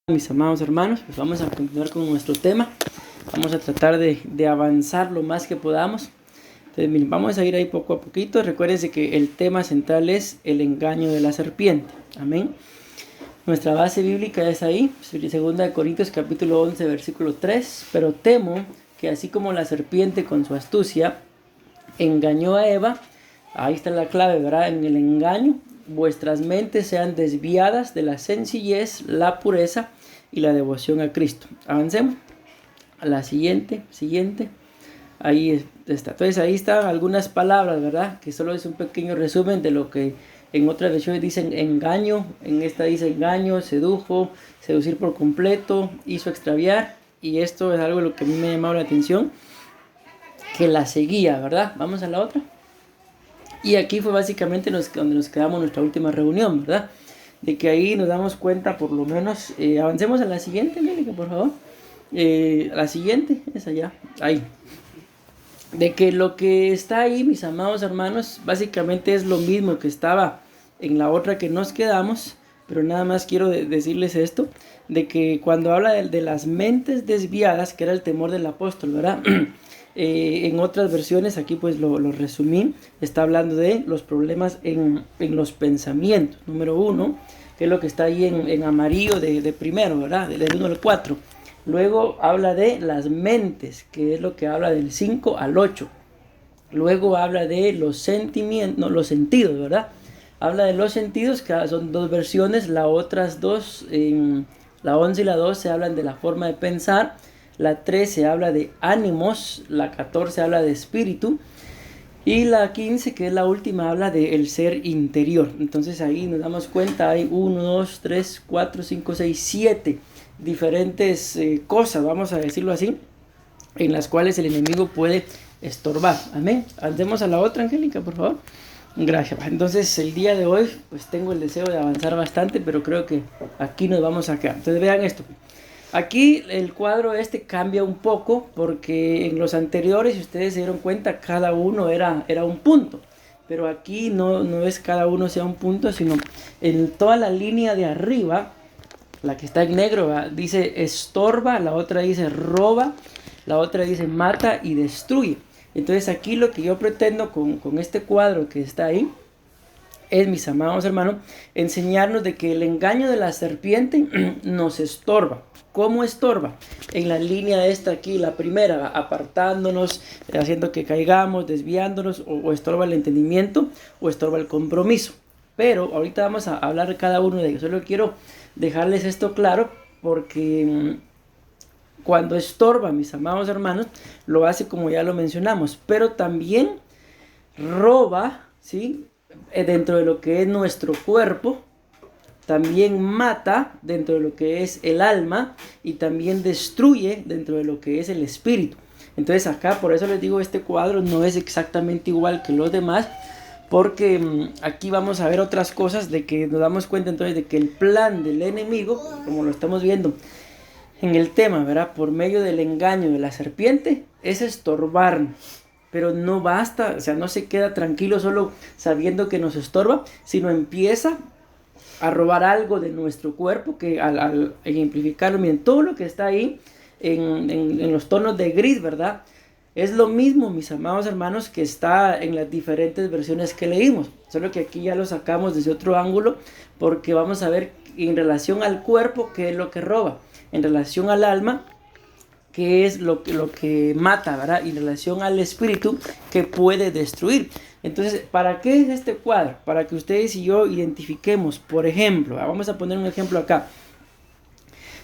Mis amados hermanos, pues vamos a continuar con nuestro tema. Vamos a tratar de avanzar lo más que podamos. Entonces, miren, vamos a ir ahí poco a poquito. Recuérdense que el tema central es el engaño de la serpiente. Amén. Nuestra base bíblica es ahí, 2 Corintios capítulo 11, versículo 3. Pero temo que así como la serpiente con su astucia engañó a Eva, ahí está la clave, ¿verdad? En el engaño, vuestras mentes sean desviadas de la sencillez, la pureza y la devoción a Cristo. Avancemos a la siguiente. Ahí está. Entonces ahí están algunas palabras, ¿verdad? Que solo es un pequeño resumen de lo que en otras versiones dicen engaño. En esta dice engaño, sedujo, seducir por completo, hizo extraviar. Y esto es algo de lo que a mí me ha llamado la atención, que la seguía, ¿verdad? Vamos a la otra. Y aquí fue básicamente donde nos quedamos en nuestra última reunión, ¿verdad? De que ahí nos damos cuenta, por lo menos, avancemos a la siguiente, Angélica, por favor. La siguiente, esa ya, ahí. De que lo que está ahí, mis amados hermanos, básicamente es lo mismo que estaba en la otra que nos quedamos, pero nada más quiero decirles esto, de que cuando habla de las mentes desviadas, que era el temor del apóstol, ¿verdad? En otras versiones, aquí pues lo resumí, está hablando de los problemas en los pensamientos, número 1, que es lo que está ahí en amarillo de primero, ¿verdad? Del 1 al 4. Luego habla de las mentes, que es lo que habla del 5 al 8. Luego habla de los sentimientos, no, los sentidos, ¿verdad? Habla de los sentidos, que son dos versiones, las otras dos, la 11 y la 12 hablan de la forma de pensar. La 13 habla de ánimos, la 14 habla de espíritu y la 15, que es la última, habla del ser interior. Entonces ahí nos damos cuenta, hay 1, 2, 3, 4, 5, 6, 7 diferentes cosas, vamos a decirlo así, en las cuales el enemigo puede estorbar. Amén. Andemos a la otra, Angélica, por favor. Gracias. Entonces el día de hoy pues tengo el deseo de avanzar bastante, pero creo que aquí nos vamos a quedar. Entonces vean esto. Aquí el cuadro cambia un poco porque en los anteriores, si ustedes se dieron cuenta, cada uno era un punto. Pero aquí no es cada uno sea un punto, sino en toda la línea de arriba, la que está en negro, ¿verdad? Dice estorba, la otra dice roba, la otra dice mata y destruye. Entonces aquí lo que yo pretendo con este cuadro que está ahí es, mis amados hermanos, enseñarnos de que el engaño de la serpiente nos estorba. ¿Cómo estorba? En la línea esta aquí, la primera, apartándonos, haciendo que caigamos, desviándonos, o estorba el entendimiento, o estorba el compromiso. Pero ahorita vamos a hablar de cada uno de ellos. Solo quiero dejarles esto claro porque cuando estorba, mis amados hermanos, lo hace como ya lo mencionamos, pero también roba, ¿sí? Dentro de lo que es nuestro cuerpo, también mata dentro de lo que es el alma y también destruye dentro de lo que es el espíritu. Entonces acá, por eso les digo, este cuadro no es exactamente igual que los demás, porque aquí vamos a ver otras cosas de que nos damos cuenta entonces de que el plan del enemigo, como lo estamos viendo en el tema, ¿verdad? Por medio del engaño de la serpiente, es estorbarnos. Pero no basta, o sea, no se queda tranquilo solo sabiendo que nos estorba, sino empieza a robar algo de nuestro cuerpo, que al ejemplificarlo, miren, todo lo que está ahí en los tonos de gris, ¿verdad? Es lo mismo, mis amados hermanos, que está en las diferentes versiones que leímos, solo que aquí ya lo sacamos desde otro ángulo, porque vamos a ver en relación al cuerpo qué es lo que roba, en relación al alma qué es lo que mata, ¿verdad? Y en relación al espíritu que puede destruir. Entonces, ¿para qué es este cuadro? Para que ustedes y yo identifiquemos, por ejemplo, vamos a poner un ejemplo acá.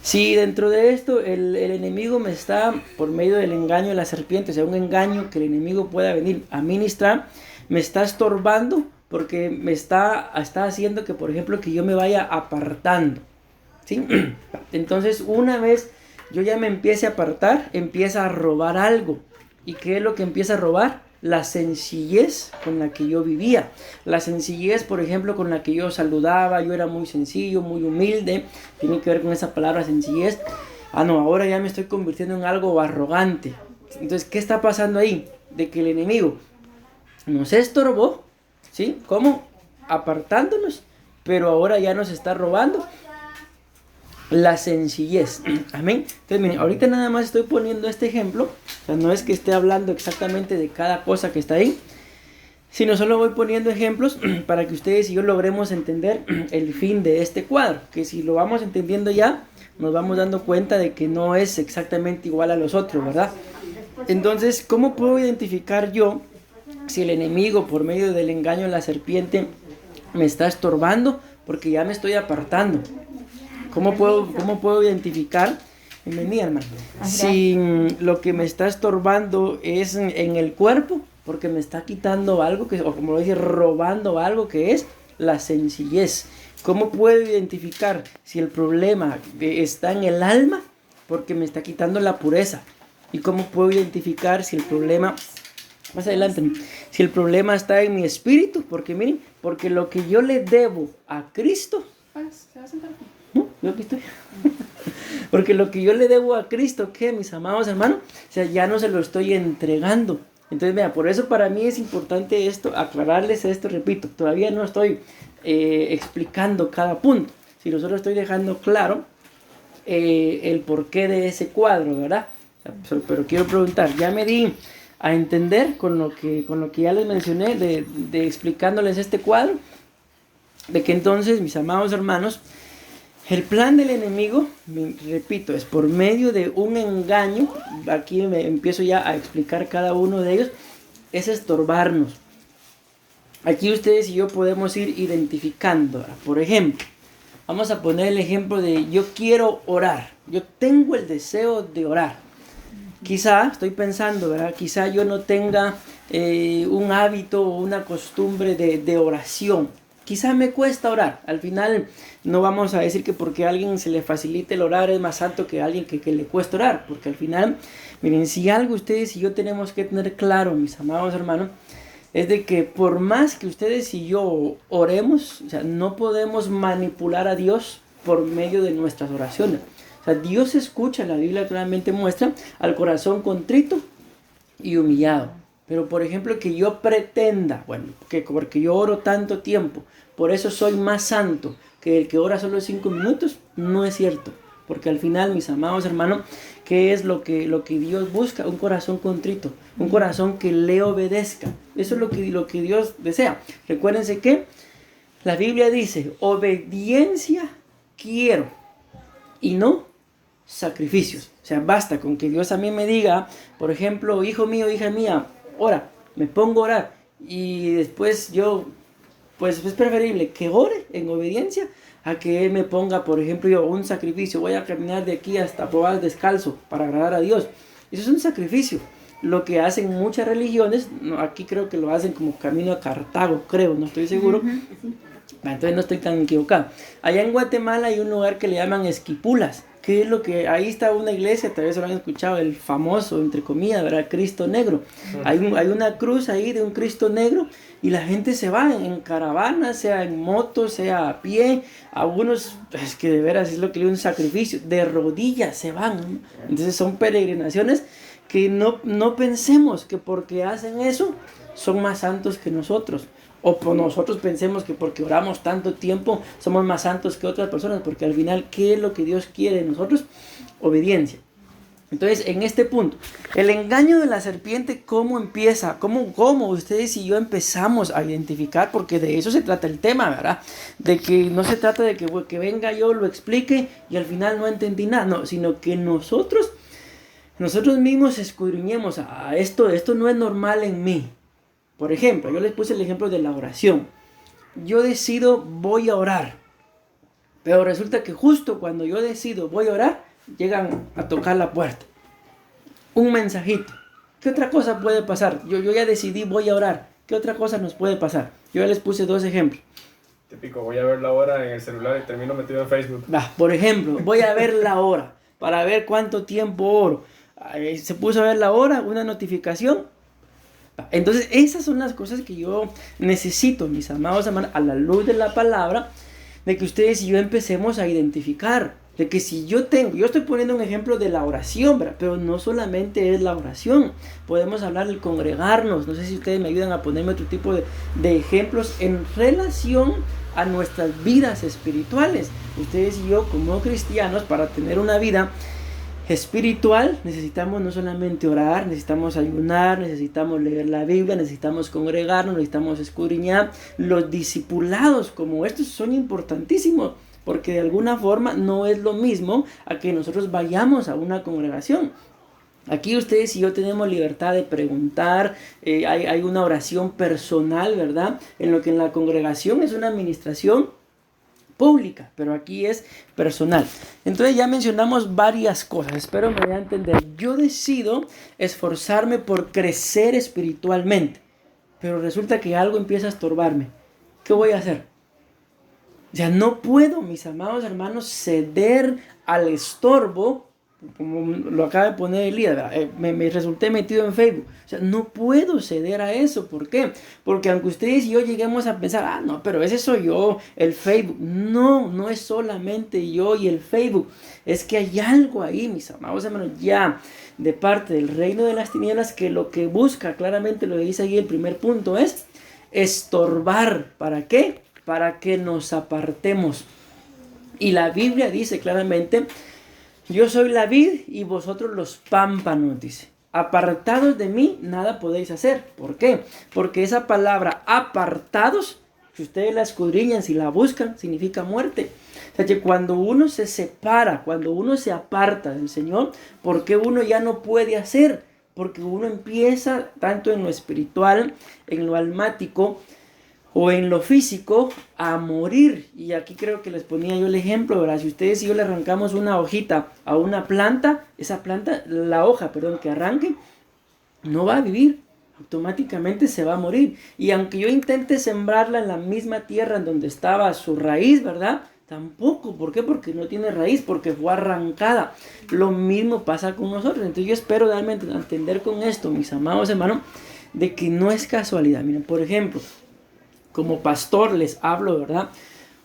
Si dentro de esto el enemigo me está, por medio del engaño de la serpiente, o sea, un engaño que el enemigo pueda venir a ministrar, me está estorbando porque me está haciendo que, por ejemplo, que yo me vaya apartando, ¿sí? Entonces, una vez yo ya me empiece a apartar, empieza a robar algo. ¿Y qué es lo que empieza a robar? La sencillez con la que yo vivía. La sencillez, por ejemplo, con la que yo saludaba. Yo era muy sencillo, muy humilde. Tiene que ver con esa palabra sencillez. No, ahora ya me estoy convirtiendo en algo arrogante. Entonces, ¿qué está pasando ahí? De que el enemigo nos estorbó, ¿sí? ¿Cómo? Apartándonos, pero ahora ya nos está robando. la sencillez. Amén. Entonces, miren, ahorita nada más estoy poniendo este ejemplo. O sea, no es que esté hablando exactamente de cada cosa que está ahí, sino solo voy poniendo ejemplos para que ustedes y yo logremos entender el fin de este cuadro. Que si lo vamos entendiendo ya, nos vamos dando cuenta de que no es exactamente igual a los otros, ¿verdad? Entonces, ¿cómo puedo identificar yo si el enemigo, por medio del engaño de la serpiente, me está estorbando? Porque ya me estoy apartando. ¿Cómo puedo identificar? Bienvenida, hermano. Si lo que me está estorbando es en el cuerpo, porque me está quitando algo, o como lo dice, robando algo, que es la sencillez. ¿Cómo puedo identificar si el problema está en el alma? Porque me está quitando la pureza. ¿Y cómo puedo identificar si el problema, más adelante, si el problema está en mi espíritu? Porque miren, porque lo que yo le debo a Cristo, ¿Se va a sentar aquí? ¿no? Yo aquí estoy. Porque lo que yo le debo a Cristo, ¿qué, mis amados hermanos? O sea, ya no se lo estoy entregando. Entonces, mira, por eso para mí es importante esto, aclararles esto, repito, todavía no estoy explicando cada punto, sino solo estoy dejando claro el porqué de ese cuadro, ¿verdad? Pero quiero preguntar, ya me di a entender con lo que ya les mencioné, de explicándoles este cuadro, de que entonces, mis amados hermanos, el plan del enemigo, repito, es por medio de un engaño. Aquí me empiezo ya a explicar cada uno de ellos, es estorbarnos. Aquí ustedes y yo podemos ir identificando. Por ejemplo, vamos a poner el ejemplo de yo quiero orar, yo tengo el deseo de orar. Quizá, estoy pensando, ¿verdad? Quizá yo no tenga un hábito o una costumbre de oración. Quizá me cuesta orar. Al final no vamos a decir que porque a alguien se le facilite el orar es más santo que a alguien que le cuesta orar. Porque al final, miren, si algo ustedes y yo tenemos que tener claro, mis amados hermanos, es de que por más que ustedes y yo oremos, o sea, no podemos manipular a Dios por medio de nuestras oraciones. O sea, Dios escucha, la Biblia claramente muestra, al corazón contrito y humillado. Pero por ejemplo que yo pretenda, bueno, que porque yo oro tanto tiempo, por eso soy más santo que el que ora solo 5 minutos, no es cierto. Porque al final, mis amados hermanos, ¿qué es lo que Dios busca? Un corazón contrito, un corazón que le obedezca. Eso es lo que Dios desea. Recuérdense que la Biblia dice, obediencia quiero y no sacrificios. O sea, basta con que Dios a mí me diga, por ejemplo, hijo mío, hija mía, ora, me pongo a orar y después yo, pues es preferible que ore en obediencia a que Él me ponga, por ejemplo, yo un sacrificio, voy a caminar de aquí hasta probar descalzo para agradar a Dios. Eso es un sacrificio. Lo que hacen muchas religiones, no, aquí creo que lo hacen como camino a Cartago, creo, no estoy seguro. Entonces no estoy tan equivocado. Allá en Guatemala hay un lugar que le llaman Esquipulas. ¿Qué es lo que? Ahí está una iglesia, tal vez lo han escuchado, el famoso, entre comillas, ¿verdad? Cristo Negro. Hay una cruz ahí de un Cristo Negro y la gente se va en caravana, sea en moto, sea a pie. Algunos, es que de veras es lo que le un sacrificio, de rodillas se van, ¿no? Entonces son peregrinaciones que no pensemos que porque hacen eso son más santos que nosotros. O por nosotros pensemos que porque oramos tanto tiempo somos más santos que otras personas, porque al final, ¿qué es lo que Dios quiere de nosotros? Obediencia. Entonces, en este punto, el engaño de la serpiente, ¿cómo empieza? ¿Cómo ustedes y yo empezamos a identificar? Porque de eso se trata el tema, ¿verdad? De que no se trata de que venga yo, lo explique y al final no entendí nada, no, sino que nosotros mismos escudriñemos, esto no es normal en mí. Por ejemplo, yo les puse el ejemplo de la oración. Yo decido, voy a orar. Pero resulta que justo cuando yo decido, voy a orar, llegan a tocar la puerta. Un mensajito. ¿Qué otra cosa puede pasar? Yo ya decidí, voy a orar. ¿Qué otra cosa nos puede pasar? Yo ya les puse 2 ejemplos. Típico, voy a ver la hora en el celular y termino metido en Facebook. Por ejemplo, voy a ver la hora para ver cuánto tiempo oro. Se puso a ver la hora, una notificación. Entonces esas son las cosas que yo necesito, mis amados hermanos, a la luz de la palabra, de que ustedes y yo empecemos a identificar. De que si yo estoy poniendo un ejemplo de la oración, ¿verdad? Pero no solamente es la oración. Podemos hablar del congregarnos. No sé si ustedes me ayudan a ponerme otro tipo de ejemplos en relación a nuestras vidas espirituales. Ustedes y yo, como cristianos, para tener una vida espiritual, necesitamos no solamente orar, necesitamos ayunar, necesitamos leer la Biblia, necesitamos congregarnos, necesitamos escudriñar. Los discipulados como estos son importantísimos, porque de alguna forma no es lo mismo a que nosotros vayamos a una congregación. Aquí ustedes y yo tenemos libertad de preguntar, hay una oración personal, ¿verdad? En lo que en la congregación es una administración pública, pero aquí es personal. Entonces ya mencionamos varias cosas, espero me vayan a entender. Yo decido esforzarme por crecer espiritualmente, pero resulta que algo empieza a estorbarme. ¿Qué voy a hacer? O sea, no puedo, mis amados hermanos, ceder al estorbo, como lo acaba de poner Elías, me resulté metido en Facebook. O sea, no puedo ceder a eso. ¿Por qué? Porque aunque ustedes y yo lleguemos a pensar, no, pero ese soy yo, el Facebook. No, no es solamente yo y el Facebook. Es que hay algo ahí, mis amados hermanos, ya de parte del reino de las tinieblas, que lo que busca, claramente lo dice ahí el primer punto, es estorbar. ¿Para qué? Para que nos apartemos. Y la Biblia dice claramente: yo soy la vid y vosotros los pámpanos, dice. Apartados de mí, nada podéis hacer. ¿Por qué? Porque esa palabra apartados, si ustedes la escudriñan, si la buscan, significa muerte. O sea que cuando uno se separa, cuando uno se aparta del Señor, ¿por qué uno ya no puede hacer? Porque uno empieza, tanto en lo espiritual, en lo almático, o en lo físico, a morir. Y aquí creo que les ponía yo el ejemplo, ¿verdad? Si ustedes y yo le arrancamos una hojita a una planta, esa planta, la hoja, perdón, que arranque, no va a vivir, automáticamente se va a morir. Y aunque yo intente sembrarla en la misma tierra en donde estaba su raíz, ¿verdad? Tampoco. ¿Por qué? Porque no tiene raíz, porque fue arrancada. Lo mismo pasa con nosotros. Entonces yo espero darme a entender con esto, mis amados hermanos, de que no es casualidad. Miren, por ejemplo, como pastor les hablo, ¿verdad?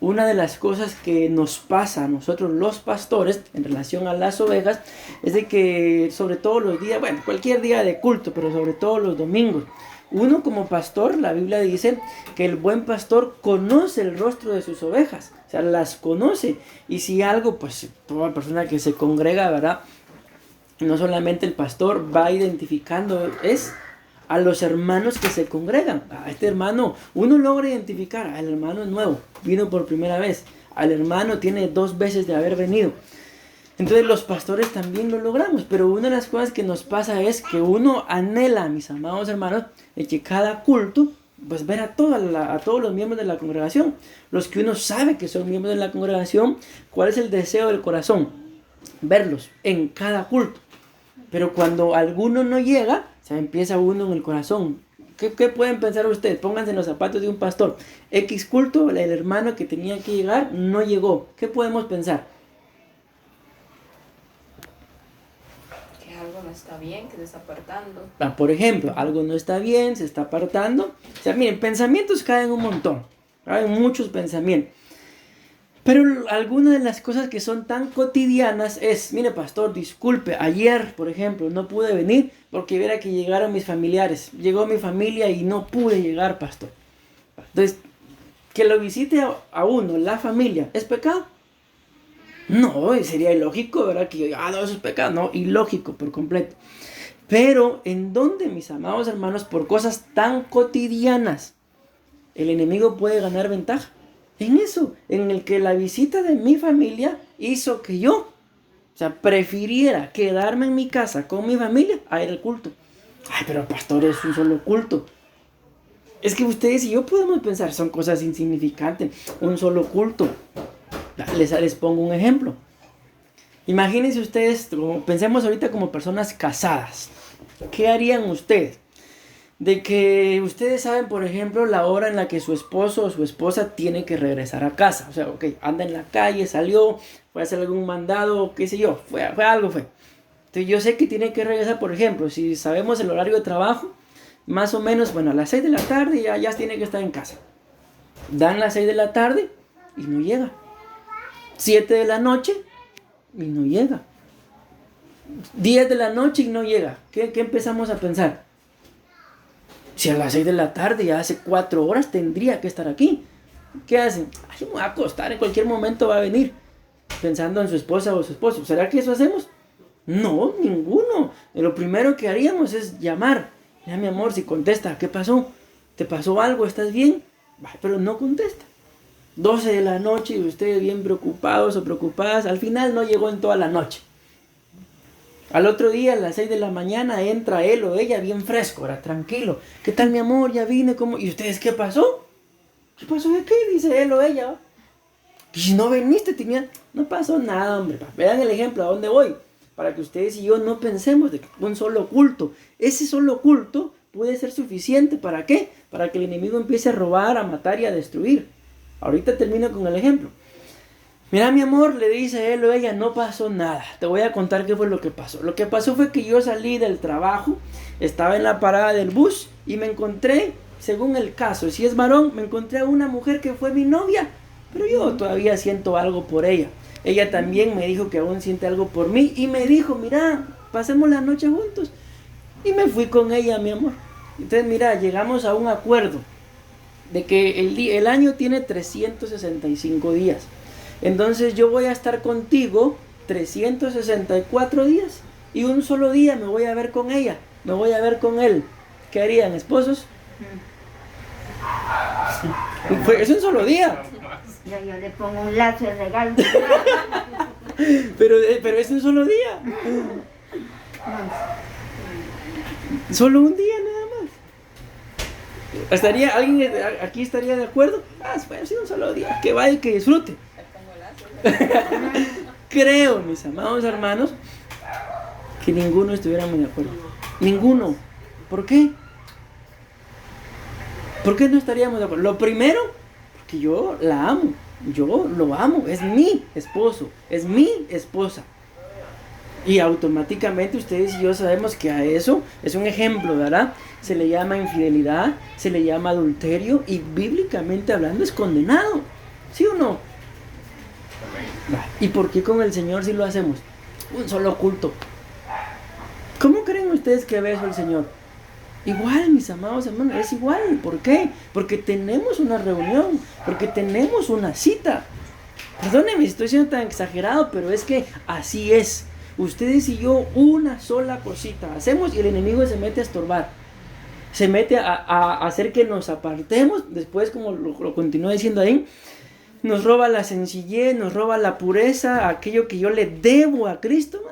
Una de las cosas que nos pasa a nosotros los pastores en relación a las ovejas es de que sobre todo los días, bueno, cualquier día de culto, pero sobre todo los domingos, uno como pastor, la Biblia dice que el buen pastor conoce el rostro de sus ovejas, o sea, las conoce. Y si algo, pues toda persona que se congrega, ¿verdad? No solamente el pastor va identificando, es a los hermanos que se congregan. A este hermano, uno logra identificar, al hermano es nuevo, vino por primera vez, al hermano tiene 2 veces de haber venido. Entonces los pastores también lo logramos, pero una de las cosas que nos pasa es que uno anhela, mis amados hermanos, de que cada culto, pues ver a todos los miembros de la congregación, los que uno sabe que son miembros de la congregación. ¿Cuál es el deseo del corazón? Verlos en cada culto. Pero cuando alguno no llega, se empieza uno en el corazón. ¿Qué pueden pensar ustedes? Pónganse en los zapatos de un pastor. X culto, el hermano que tenía que llegar no llegó. ¿Qué podemos pensar? Que algo no está bien, que se está apartando. Por ejemplo, algo no está bien, se está apartando. O sea, miren, pensamientos caen un montón. Hay muchos pensamientos. Pero algunas de las cosas que son tan cotidianas es: mire, pastor, disculpe, ayer, por ejemplo, no pude venir porque viera que llegaron mis familiares. Llegó mi familia y no pude llegar, pastor. Entonces, que lo visite a uno, la familia, ¿es pecado? No, sería ilógico, ¿verdad? Que yo, no, eso es pecado. No, ilógico por completo. Pero, ¿en dónde, mis amados hermanos, por cosas tan cotidianas, el enemigo puede ganar ventaja? En eso, en el que la visita de mi familia hizo que yo, o sea, prefiriera quedarme en mi casa con mi familia a ir al culto. Ay, pero pastor, es un solo culto. Es que ustedes y yo podemos pensar, son cosas insignificantes, un solo culto. Les pongo un ejemplo. Imagínense ustedes, pensemos ahorita como personas casadas. ¿Qué harían ustedes? De que ustedes saben, por ejemplo, la hora en la que su esposo o su esposa tiene que regresar a casa. O sea, ok, anda en la calle, salió, fue a hacer algún mandado, qué sé yo, fue algo. Entonces yo sé que tiene que regresar, por ejemplo, si sabemos el horario de trabajo, más o menos, bueno, a las 6 de la tarde ya tiene que estar en casa. Dan las 6 de la tarde y no llega. 7 de la noche y no llega. 10 de la noche y no llega. ¿Qué empezamos a pensar? Si a las 6 de la tarde, ya hace 4 horas, tendría que estar aquí. ¿Qué hacen? Ay, me voy a acostar, en cualquier momento va a venir. Pensando en su esposa o su esposo. ¿Será que eso hacemos? No, ninguno. Lo primero que haríamos es llamar. Ya, mi amor, si contesta, ¿qué pasó? ¿Te pasó algo? ¿Estás bien? Ay, pero no contesta. 12 de la noche y ustedes bien preocupados o preocupadas. Al final no llegó en toda la noche. Al otro día, a las 6 de la mañana, entra él o ella bien fresco, ahora tranquilo. ¿Qué tal, mi amor? Ya vine, ¿cómo? ¿Y ustedes qué pasó? ¿Qué pasó de qué? Dice él o ella. Y si no viniste, no pasó nada, hombre. Vean el ejemplo, ¿a dónde voy? Para que ustedes y yo no pensemos de un solo culto. Ese solo culto puede ser suficiente. ¿Para qué? Para que el enemigo empiece a robar, a matar y a destruir. Ahorita termino con el ejemplo. Mira, mi amor, le dice él o ella, no pasó nada. Te voy a contar qué fue lo que pasó. Lo que pasó fue que yo salí del trabajo, estaba en la parada del bus y me encontré, según el caso, si es varón, me encontré a una mujer que fue mi novia, pero yo todavía siento algo por ella. Ella también me dijo que aún siente algo por mí y me dijo, mira, pasemos la noche juntos. Y me fui con ella, mi amor. Entonces, mira, llegamos a un acuerdo de que el año tiene 365 días. Entonces yo voy a estar contigo 364 días y un solo día me voy a ver con ella, me voy a ver con él. ¿Qué harían, esposos? Es un solo día. Yo le pongo un lazo de regalo. pero es un solo día. Solo un día nada más. ¿Alguien aquí estaría de acuerdo? Fue así un solo día. Que vaya y que disfrute. Creo, mis amados hermanos, que ninguno estuviera muy de acuerdo. Ninguno. ¿Por qué? ¿Por qué no estaríamos de acuerdo? Lo primero, porque yo la amo. Yo lo amo. Es mi esposo. Es mi esposa. Y automáticamente ustedes y yo sabemos que a eso es un ejemplo, ¿verdad? Se le llama infidelidad, se le llama adulterio y bíblicamente hablando es condenado. ¿Sí o no? ¿Y por qué con el Señor sí lo hacemos? Un solo culto. ¿Cómo creen ustedes que ve eso el Señor? Igual, mis amados hermanos, es igual. ¿Por qué? Porque tenemos una reunión, porque tenemos una cita. Perdónenme si estoy siendo tan exagerado, pero es que así es. Ustedes y yo una sola cosita hacemos y el enemigo se mete a estorbar. Se mete a hacer que nos apartemos. Después, como lo continúo diciendo ahí, nos roba la sencillez, nos roba la pureza, aquello que yo le debo a Cristo.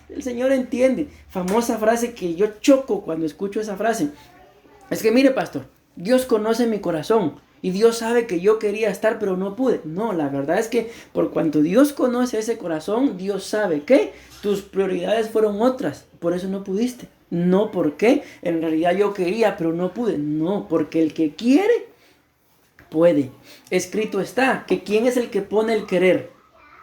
El Señor entiende. Famosa frase que yo choco cuando escucho esa frase. Es que mire, pastor, Dios conoce mi corazón y Dios sabe que yo quería estar pero no pude. No, la verdad es que por cuanto Dios conoce ese corazón, Dios sabe que tus prioridades fueron otras, por eso no pudiste. No porque en realidad yo quería pero no pude. No, porque el que quiere puede. Escrito está que quién es el que pone el querer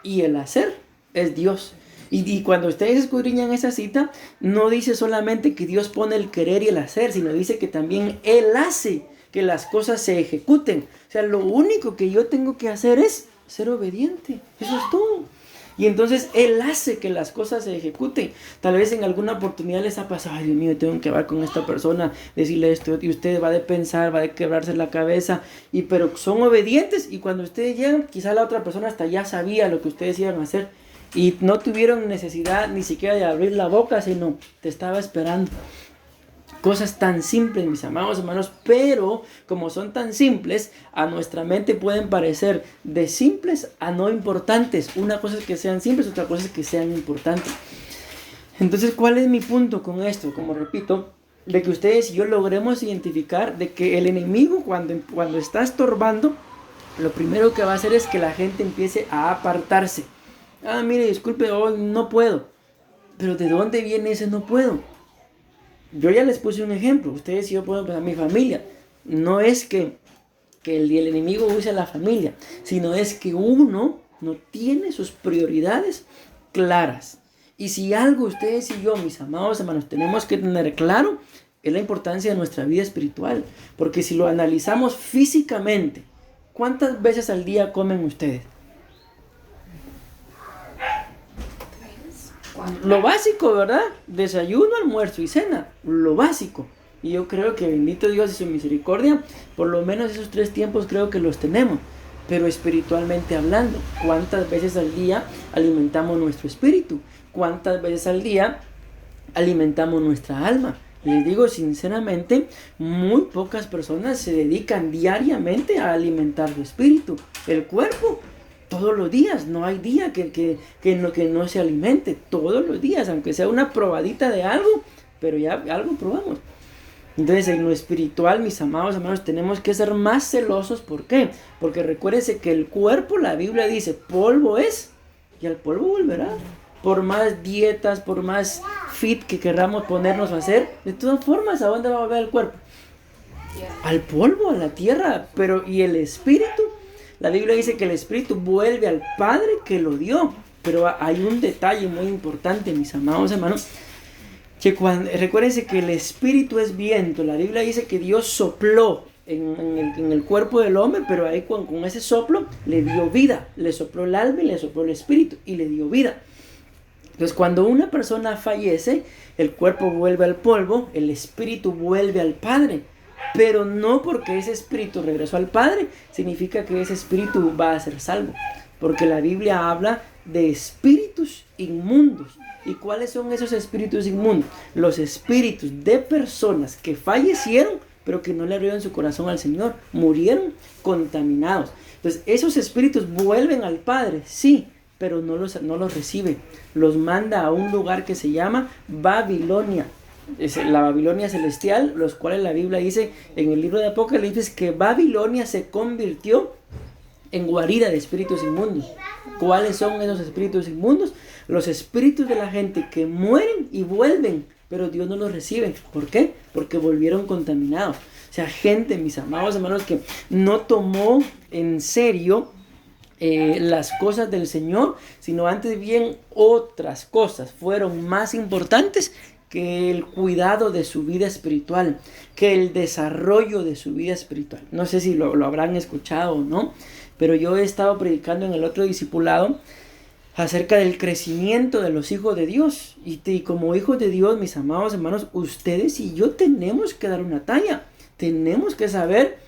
y el hacer es Dios. Y cuando ustedes escudriñan esa cita, no dice solamente que Dios pone el querer y el hacer, sino dice que también Él hace que las cosas se ejecuten. O sea, lo único que yo tengo que hacer es ser obediente. Eso es todo. Y entonces Él hace que las cosas se ejecuten. Tal vez en alguna oportunidad les ha pasado, ay Dios mío, tengo que hablar con esta persona, decirle esto, y usted va a pensar, va a quebrarse la cabeza, pero son obedientes, y cuando ustedes llegan, quizá la otra persona hasta ya sabía lo que ustedes iban a hacer, y no tuvieron necesidad ni siquiera de abrir la boca, sino te estaba esperando. Cosas tan simples, mis amados hermanos, pero como son tan simples, a nuestra mente pueden parecer de simples a no importantes. Una cosa es que sean simples, otra cosa es que sean importantes. Entonces, ¿cuál es mi punto con esto? Como repito, de que ustedes y yo logremos identificar de que el enemigo cuando está estorbando, lo primero que va a hacer es que la gente empiece a apartarse. Mire, disculpe, hoy no puedo. Pero ¿de dónde viene ese no puedo? Yo ya les puse un ejemplo. Ustedes y yo podemos pensar, mi familia. No es que el enemigo use a la familia, sino es que uno no tiene sus prioridades claras. Y si algo ustedes y yo, mis amados hermanos, tenemos que tener claro, es la importancia de nuestra vida espiritual. Porque si lo analizamos físicamente, ¿cuántas veces al día comen ustedes? lo básico, ¿verdad? Desayuno, almuerzo y cena, lo básico. Y yo creo que bendito Dios y su misericordia, por lo menos esos 3 tiempos creo que los tenemos. Pero espiritualmente hablando, ¿cuántas veces al día alimentamos nuestro espíritu? ¿Cuántas veces al día alimentamos nuestra alma? Les digo sinceramente, muy pocas personas se dedican diariamente a alimentar su espíritu, el cuerpo. Todos los días, no hay día que no se alimente, todos los días, aunque sea una probadita de algo, pero ya algo probamos. Entonces, en lo espiritual, mis amados hermanos, tenemos que ser más celosos. ¿Por qué? Porque recuérdense que el cuerpo, la Biblia dice, polvo es, y al polvo volverá. Por más dietas, por más fit que querramos ponernos a hacer, de todas formas, ¿a dónde va a volver el cuerpo? Al polvo, a la tierra. Pero, ¿y el espíritu? La Biblia dice que el espíritu vuelve al Padre que lo dio. Pero hay un detalle muy importante, mis amados hermanos, que recuérdense que el espíritu es viento. La Biblia dice que Dios sopló en el cuerpo del hombre, pero ahí con ese soplo le dio vida. Le sopló el alma y le sopló el espíritu y le dio vida. Entonces, cuando una persona fallece, el cuerpo vuelve al polvo, el espíritu vuelve al Padre. Pero no porque ese espíritu regresó al Padre, significa que ese espíritu va a ser salvo. Porque la Biblia habla de espíritus inmundos. ¿Y cuáles son esos espíritus inmundos? Los espíritus de personas que fallecieron, pero que no le abrieron su corazón al Señor. Murieron contaminados. Entonces, esos espíritus vuelven al Padre, sí, pero no los recibe. Los manda a un lugar que se llama Babilonia. Es la Babilonia celestial, los cuales la Biblia dice en el libro de Apocalipsis que Babilonia se convirtió en guarida de espíritus inmundos. ¿Cuáles son esos espíritus inmundos? Los espíritus de la gente que mueren y vuelven, pero Dios no los recibe. ¿Por qué? Porque volvieron contaminados. O sea, gente, mis amados hermanos, que no tomó en serio las cosas del Señor, sino antes bien otras cosas fueron más importantes que el cuidado de su vida espiritual, que el desarrollo de su vida espiritual. No sé si lo habrán escuchado o no, pero yo he estado predicando en el otro discipulado acerca del crecimiento de los hijos de Dios. Y como hijos de Dios, mis amados hermanos, ustedes y yo tenemos que dar una talla. Tenemos que saber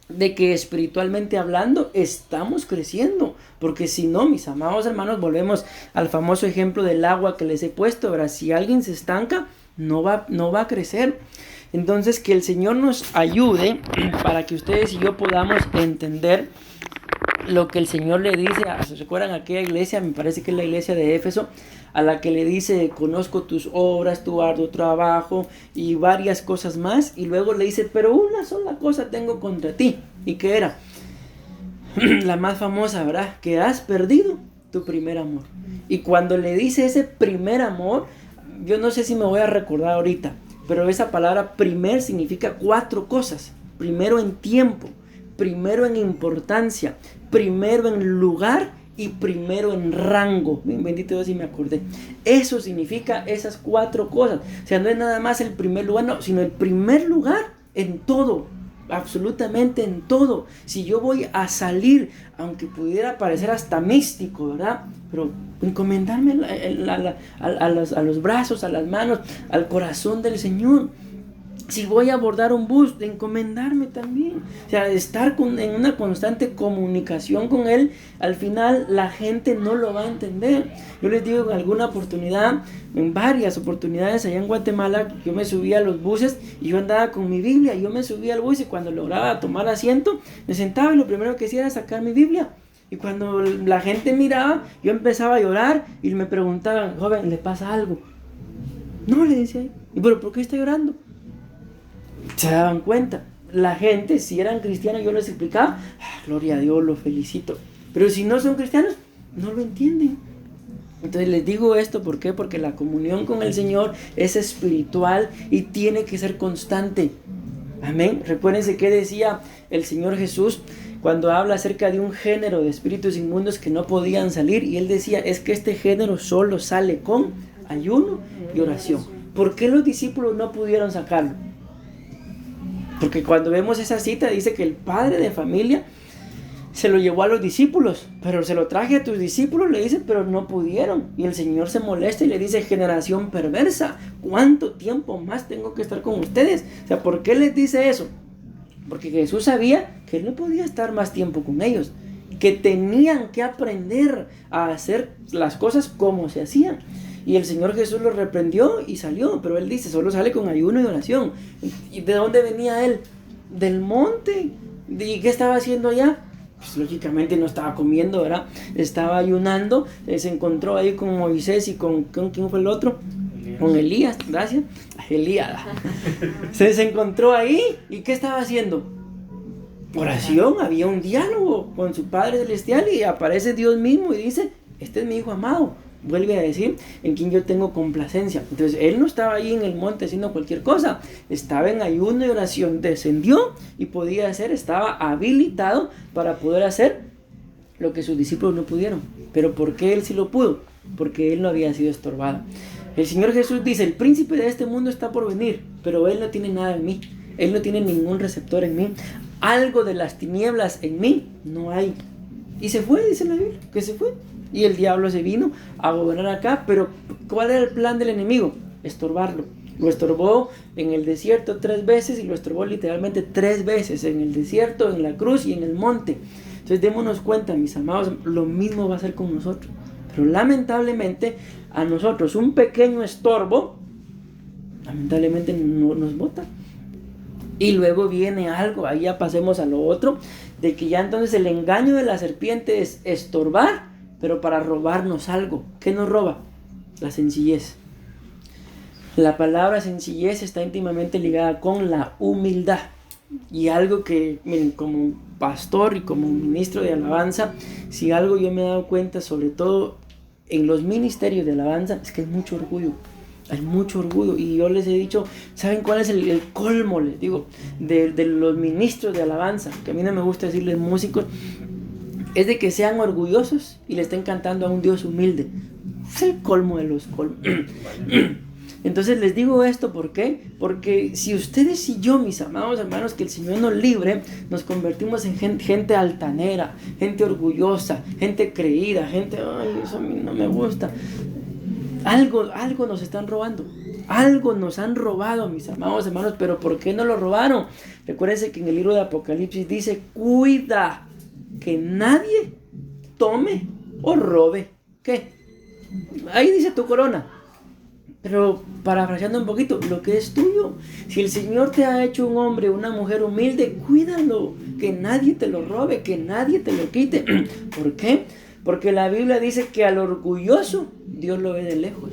de que espiritualmente hablando estamos creciendo. Porque si no, mis amados hermanos, volvemos al famoso ejemplo del agua que les he puesto. Ahora, si alguien se estanca, no va a crecer. Entonces, que el Señor nos ayude para que ustedes y yo podamos entender lo que el Señor le dice. ¿Se recuerdan aquella iglesia? Me parece que es la iglesia de Éfeso, a la que le dice: conozco tus obras, tu arduo trabajo y varias cosas más. Y luego le dice: pero una sola cosa tengo contra ti. ¿Y qué era? La más famosa, ¿verdad? Que has perdido tu primer amor. Y cuando le dice ese primer amor, yo no sé si me voy a recordar ahorita, pero esa palabra primer significa 4 cosas. Primero en tiempo, primero en importancia, primero en lugar y primero en rango. Bendito Dios, si me acordé. Eso significa esas 4 cosas. O sea, no es nada más el primer lugar, no, sino el primer lugar en todo. Absolutamente en todo. Si yo voy a salir, aunque pudiera parecer hasta místico, ¿verdad? Pero encomendarme a los brazos, a las manos, al corazón del Señor. Si voy a abordar un bus, de encomendarme también. O sea, estar en una constante comunicación con Él. Al final la gente no lo va a entender. Yo les digo, en alguna oportunidad, en varias oportunidades allá en Guatemala, yo me subía a los buses y yo andaba con mi Biblia. Yo me subía al bus y cuando lograba tomar asiento, me sentaba y lo primero que hacía era sacar mi Biblia. Y cuando la gente miraba, yo empezaba a llorar y me preguntaban: joven, ¿le pasa algo? No, le decía. ¿Y pero por qué está llorando? Se daban cuenta. La gente, si eran cristianos, yo les explicaba: gloria a Dios, lo felicito. Pero si no son cristianos, no lo entienden. Entonces les digo esto, ¿por qué? Porque la comunión con el Señor es espiritual y tiene que ser constante. Amén. Recuérdense que decía el Señor Jesús cuando habla acerca de un género de espíritus inmundos que no podían salir, y Él decía: es que este género solo sale con ayuno y oración. ¿Por qué los discípulos no pudieron sacarlo? Porque cuando vemos esa cita dice que el padre de familia se lo llevó a los discípulos, pero se lo traje a tus discípulos, le dice, pero no pudieron. Y el Señor se molesta y le dice, generación perversa, ¿cuánto tiempo más tengo que estar con ustedes? O sea, ¿por qué les dice eso? Porque Jesús sabía que él no podía estar más tiempo con ellos, que tenían que aprender a hacer las cosas como se hacían. Y el Señor Jesús lo reprendió y salió, pero él dice, solo sale con ayuno y oración. ¿Y de dónde venía él? Del monte. ¿Y qué estaba haciendo allá? Pues lógicamente no estaba comiendo, ¿verdad? Estaba ayunando, se encontró ahí con Moisés y con ¿quién fue el otro? Elías. Con Elías, gracias. Elías. Se encontró ahí, ¿y qué estaba haciendo? Oración, había un diálogo con su Padre Celestial y aparece Dios mismo y dice, este es mi Hijo amado. Vuelve a decir, en quien yo tengo complacencia. Entonces, él no estaba ahí en el monte haciendo cualquier cosa. Estaba en ayuno y oración. Descendió y podía hacer, estaba habilitado para poder hacer lo que sus discípulos no pudieron. Pero ¿por qué él sí lo pudo? Porque él no había sido estorbado. El Señor Jesús dice, el príncipe de este mundo está por venir, pero él no tiene nada en mí. Él no tiene ningún receptor en mí. Algo de las tinieblas en mí no hay. Y se fue, dice la Biblia, que se fue. Y el diablo se vino a gobernar acá, pero ¿cuál era el plan del enemigo? Estorbarlo. Lo estorbó en el desierto 3 veces y lo estorbó literalmente 3 veces, en el desierto, en la cruz y en el monte. Entonces démonos cuenta, mis amados, lo mismo va a ser con nosotros. Pero lamentablemente a nosotros un pequeño estorbo, lamentablemente no nos bota. Y luego viene algo, ahí ya pasemos a lo otro, de que ya entonces el engaño de la serpiente es estorbar, pero para robarnos algo. ¿Qué nos roba? La sencillez. La palabra sencillez está íntimamente ligada con la humildad. Y algo que, miren, como pastor y como ministro de alabanza, si algo yo me he dado cuenta, sobre todo en los ministerios de alabanza, es que hay mucho orgullo. Hay mucho orgullo. Y yo les he dicho, ¿saben cuál es el colmo? Les digo, de los ministros de alabanza, que a mí no me gusta decirles músicos, es de que sean orgullosos y le estén cantando a un Dios humilde. Es el colmo de los colmos. Entonces les digo esto, ¿por qué? Porque si ustedes y yo, mis amados hermanos, que el Señor nos libre, nos convertimos en gente altanera, gente orgullosa, gente creída, gente, ay, eso a mí no me gusta. Algo nos están robando. Algo nos han robado, mis amados hermanos, pero ¿por qué no lo robaron? Recuérdense que en el libro de Apocalipsis dice, cuida que nadie tome o robe. ¿Qué? Ahí dice tu corona. Pero parafraseando un poquito, lo que es tuyo. Si el Señor te ha hecho un hombre, una mujer humilde, cuídalo. Que nadie te lo robe, que nadie te lo quite. ¿Por qué? Porque la Biblia dice que al orgulloso Dios lo ve de lejos.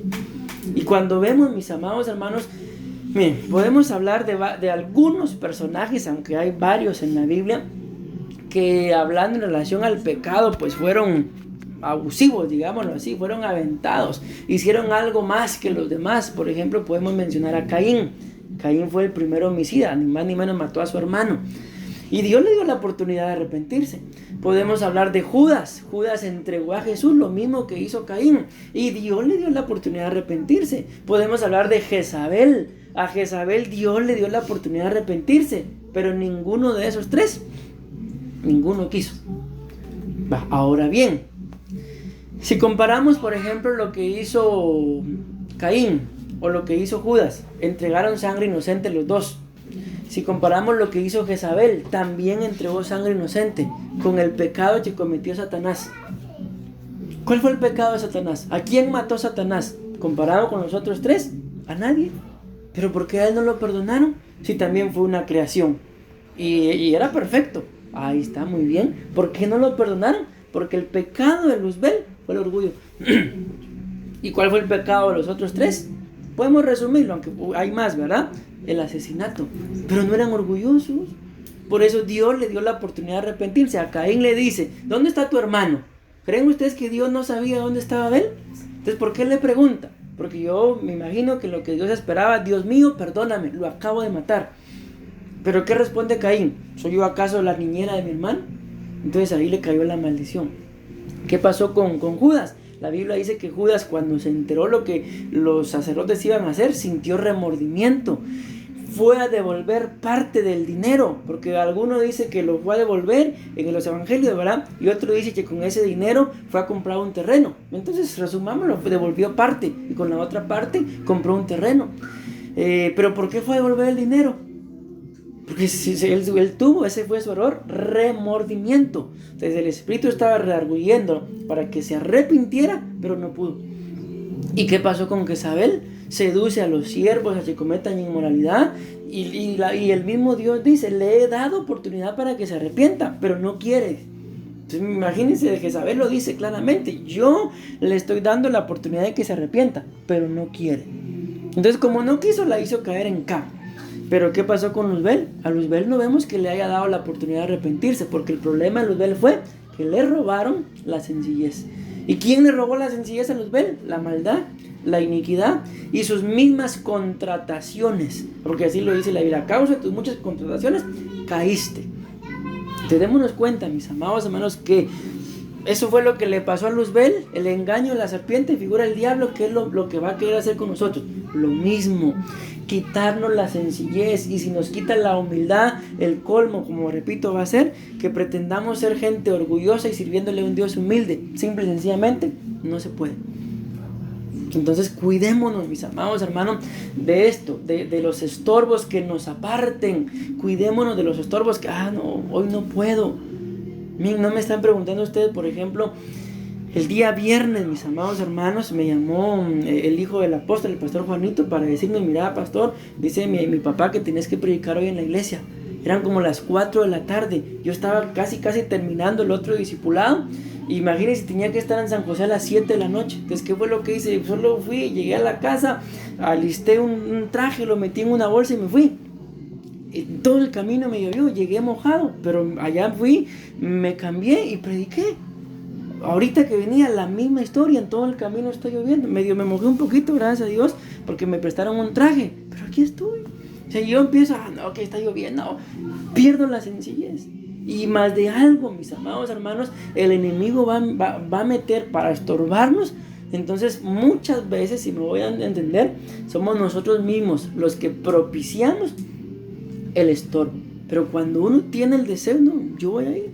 Y cuando vemos, mis amados hermanos, miren, podemos hablar de algunos personajes, aunque hay varios en la Biblia, que hablando en relación al pecado, pues fueron abusivos, digámoslo así, fueron aventados, hicieron algo más que los demás. Por ejemplo, podemos mencionar a Caín. Caín fue el primer homicida, ni más ni menos mató a su hermano. Y Dios le dio la oportunidad de arrepentirse. Podemos hablar de Judas. Judas entregó a Jesús lo mismo que hizo Caín. Y Dios le dio la oportunidad de arrepentirse. Podemos hablar de Jezabel. A Jezabel Dios le dio la oportunidad de arrepentirse. Pero ninguno de esos 3, ninguno quiso. Ahora bien, si comparamos, por ejemplo, lo que hizo Caín o lo que hizo Judas, entregaron sangre inocente los dos. Si comparamos lo que hizo Jezabel, también entregó sangre inocente con el pecado que cometió Satanás. ¿Cuál fue el pecado de Satanás? ¿A quién mató Satanás? Comparado con los otros 3, a nadie. ¿Pero por qué a él no lo perdonaron? Si también fue una creación y era perfecto. Ahí está, muy bien. ¿Por qué no lo perdonaron? Porque el pecado de Luzbel fue el orgullo. ¿Y cuál fue el pecado de los otros 3? Podemos resumirlo, aunque hay más, ¿verdad? El asesinato. Pero no eran orgullosos. Por eso Dios le dio la oportunidad de arrepentirse. A Caín le dice, ¿dónde está tu hermano? ¿Creen ustedes que Dios no sabía dónde estaba Abel? Entonces, ¿por qué le pregunta? Porque yo me imagino que lo que Dios esperaba, Dios mío, perdóname, lo acabo de matar. ¿Pero qué responde Caín? ¿Soy yo acaso la niñera de mi hermano? Entonces ahí le cayó la maldición. ¿Qué pasó con Judas? La Biblia dice que Judas, cuando se enteró lo que los sacerdotes iban a hacer, sintió remordimiento. fue a devolver parte del dinero, porque alguno dice que lo fue a devolver en los evangelios, ¿verdad? Y otro dice que con ese dinero fue a comprar un terreno. Entonces, resumámoslo, devolvió parte y con la otra parte compró un terreno. Pero ¿por qué fue a devolver el dinero? Porque él tuvo, ese fue su error, remordimiento. Entonces el Espíritu estaba redarguyendo para que se arrepintiera, pero no pudo. ¿Y qué pasó con Jezabel? Seduce a los siervos a que cometan inmoralidad y el mismo Dios dice, le he dado oportunidad para que se arrepienta, pero no quiere. Entonces imagínense, Jezabel lo dice claramente, yo le estoy dando la oportunidad de que se arrepienta, pero no quiere. Entonces como no quiso, la hizo caer en K. Pero ¿qué pasó con Luzbel? A Luzbel no vemos que le haya dado la oportunidad de arrepentirse, porque el problema de Luzbel fue que le robaron la sencillez. ¿Y quién le robó la sencillez a Luzbel? La maldad, la iniquidad y sus mismas contrataciones. Porque así lo dice la Biblia, a causa de tus muchas contrataciones, caíste. Entonces démonos cuenta, mis amados hermanos, que eso fue lo que le pasó a Luzbel, el engaño de la serpiente, figura el diablo, que es lo que va a querer hacer con nosotros. Lo mismo, quitarnos la sencillez, y si nos quita la humildad, el colmo, como repito, va a ser que pretendamos ser gente orgullosa y sirviéndole a un Dios humilde. Simple y sencillamente no se puede. Entonces cuidémonos, mis amados hermanos, de esto, de los estorbos que nos aparten. Cuidémonos de los estorbos que, no, hoy no puedo. No me están preguntando ustedes, por ejemplo, el día viernes, mis amados hermanos, me llamó el hijo del apóstol, el pastor Juanito, para decirme, mira, pastor, dice mi papá que tienes que predicar hoy en la iglesia. Eran como las 4 de la tarde, yo estaba casi terminando el otro discipulado. Imagínense, tenía que estar en San José a las 7 de la noche. Entonces, ¿qué fue lo que hice? Solo fui, llegué a la casa, alisté un traje, lo metí en una bolsa y me fui. Y todo el camino me llovió, llegué mojado, pero allá fui, me cambié y prediqué. Ahorita que venía, la misma historia, en todo el camino está lloviendo. Medio me mojé un poquito, gracias a Dios, porque me prestaron un traje, pero aquí estoy. O sea, yo empiezo, no, que está lloviendo, pierdo la sencillez. Y más de algo, mis amados hermanos, el enemigo va a meter para estorbarnos. Entonces muchas veces, si me voy a entender, somos nosotros mismos los que propiciamos el estorbo. Pero cuando uno tiene el deseo, no, yo voy a ir.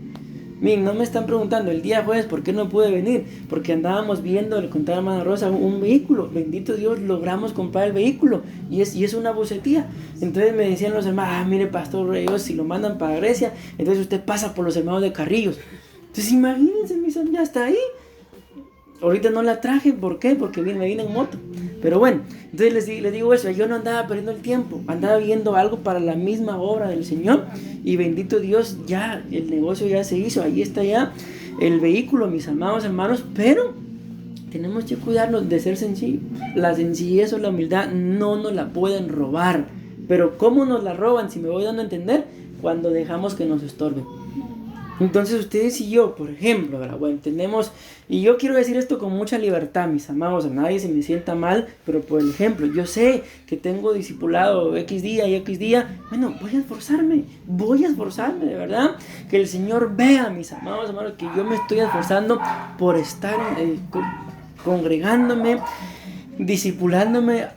Miren, no me están preguntando el día jueves por qué no pude venir, porque andábamos viendo, le contaba a hermana Rosa, un vehículo. Bendito Dios, logramos comprar el vehículo y es una bucetía. Entonces me decían los hermanos, mire pastor Reyes, si lo mandan para Grecia, entonces usted pasa por los hermanos de Carrillos. Entonces imagínense, mis hermanos, ya está ahí. Ahorita no la traje, ¿por qué? Porque me vine en moto. Pero bueno, entonces les digo eso, yo no andaba perdiendo el tiempo, andaba viendo algo para la misma obra del Señor. Y bendito Dios, ya el negocio ya se hizo, ahí está ya el vehículo, mis amados hermanos. Pero tenemos que cuidarnos de ser sencillos. La sencillez o la humildad no nos la pueden robar. Pero ¿cómo nos la roban? Si me voy dando a entender, cuando dejamos que nos estorben. Entonces ustedes y yo, por ejemplo, ¿verdad? Bueno, tenemos, y yo quiero decir esto con mucha libertad, mis amados, a nadie se me sienta mal, pero por ejemplo, yo sé que tengo discipulado X día y X día, bueno, voy a esforzarme, de verdad, que el Señor vea, mis amados hermanos, que yo me estoy esforzando por estar congregándome, discipulándome,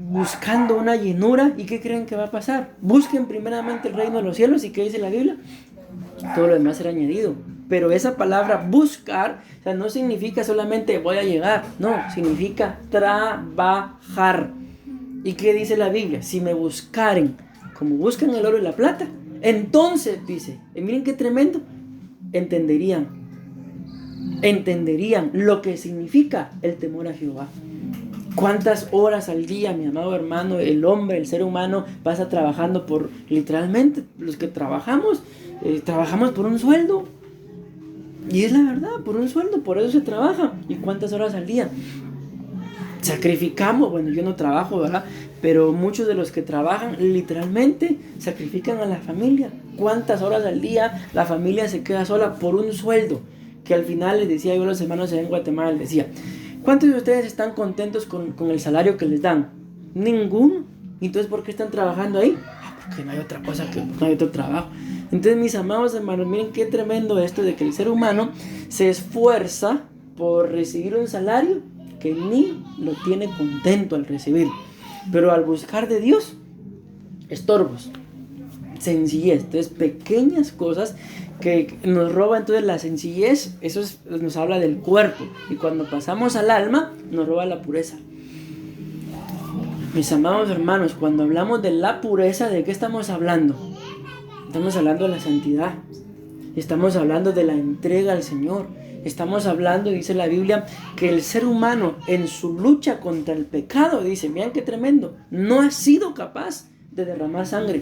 buscando una llenura. ¿Y qué creen que va a pasar? Busquen primeramente el reino de los cielos. ¿Y qué dice la Biblia? Todo lo demás será añadido. Pero esa palabra buscar, o sea, no significa solamente voy a llegar, no, significa trabajar. ¿Y qué dice la Biblia? Si me buscaren como buscan el oro y la plata, entonces dice, miren qué tremendo, entenderían lo que significa el temor a Jehová. ¿Cuántas horas al día, mi amado hermano, el hombre, el ser humano, pasa trabajando por, literalmente, los que trabajamos por un sueldo? Y es la verdad, por un sueldo, por eso se trabaja. ¿Y cuántas horas al día? Sacrificamos, bueno, yo no trabajo, ¿verdad? Pero muchos de los que trabajan, literalmente, sacrifican a la familia. ¿Cuántas horas al día la familia se queda sola por un sueldo? Que al final les decía yo a los hermanos en Guatemala, les decía, ¿cuántos de ustedes están contentos con el salario que les dan? Ninguno. Entonces, ¿por qué están trabajando ahí? Porque no hay otra cosa, no hay otro trabajo. Entonces, mis amados hermanos, miren qué tremendo esto de que el ser humano se esfuerza por recibir un salario que ni lo tiene contento al recibir. Pero al buscar de Dios, Estorbos. Sencillez. Entonces, pequeñas cosas que nos roba entonces la sencillez. Eso nos habla del cuerpo. Y cuando pasamos al alma, nos roba la pureza. Mis amados hermanos, cuando hablamos de la pureza, ¿de qué estamos hablando? Estamos hablando de la santidad. Estamos hablando de la entrega al Señor. Estamos hablando, dice la Biblia, que el ser humano en su lucha contra el pecado, dice, vean qué tremendo, no ha sido capaz de derramar sangre.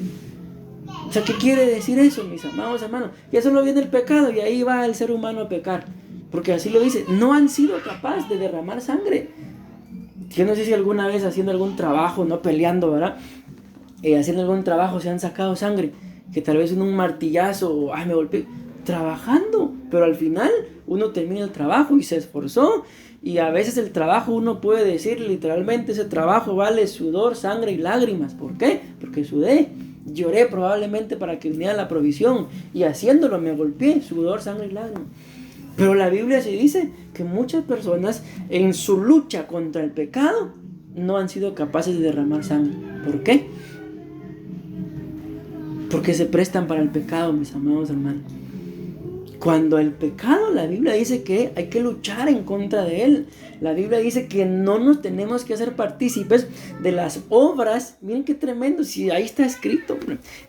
O sea, ¿qué quiere decir eso, mis amados hermanos? Ya solo viene el pecado y ahí va el ser humano a pecar. Porque así lo dice, no han sido capaces de derramar sangre. Yo no sé si alguna vez haciendo algún trabajo, no peleando, ¿verdad? Haciendo algún trabajo se han sacado sangre. Que tal vez en un martillazo, o me golpeé. Trabajando, pero al final uno termina el trabajo y se esforzó. Y a veces el trabajo uno puede decir literalmente ese trabajo vale sudor, sangre y lágrimas. ¿Por qué? Porque sudé. Lloré probablemente para que viniera la provisión y haciéndolo me golpeé, sudor, sangre y lágrimas. Pero la Biblia sí dice que muchas personas en su lucha contra el pecado no han sido capaces de derramar sangre. ¿Por qué? Porque se prestan para el pecado, mis amados hermanos. Cuando el pecado, la Biblia dice que hay que luchar en contra de él. La Biblia dice que no nos tenemos que hacer partícipes de las obras, miren qué tremendo, si ahí está escrito,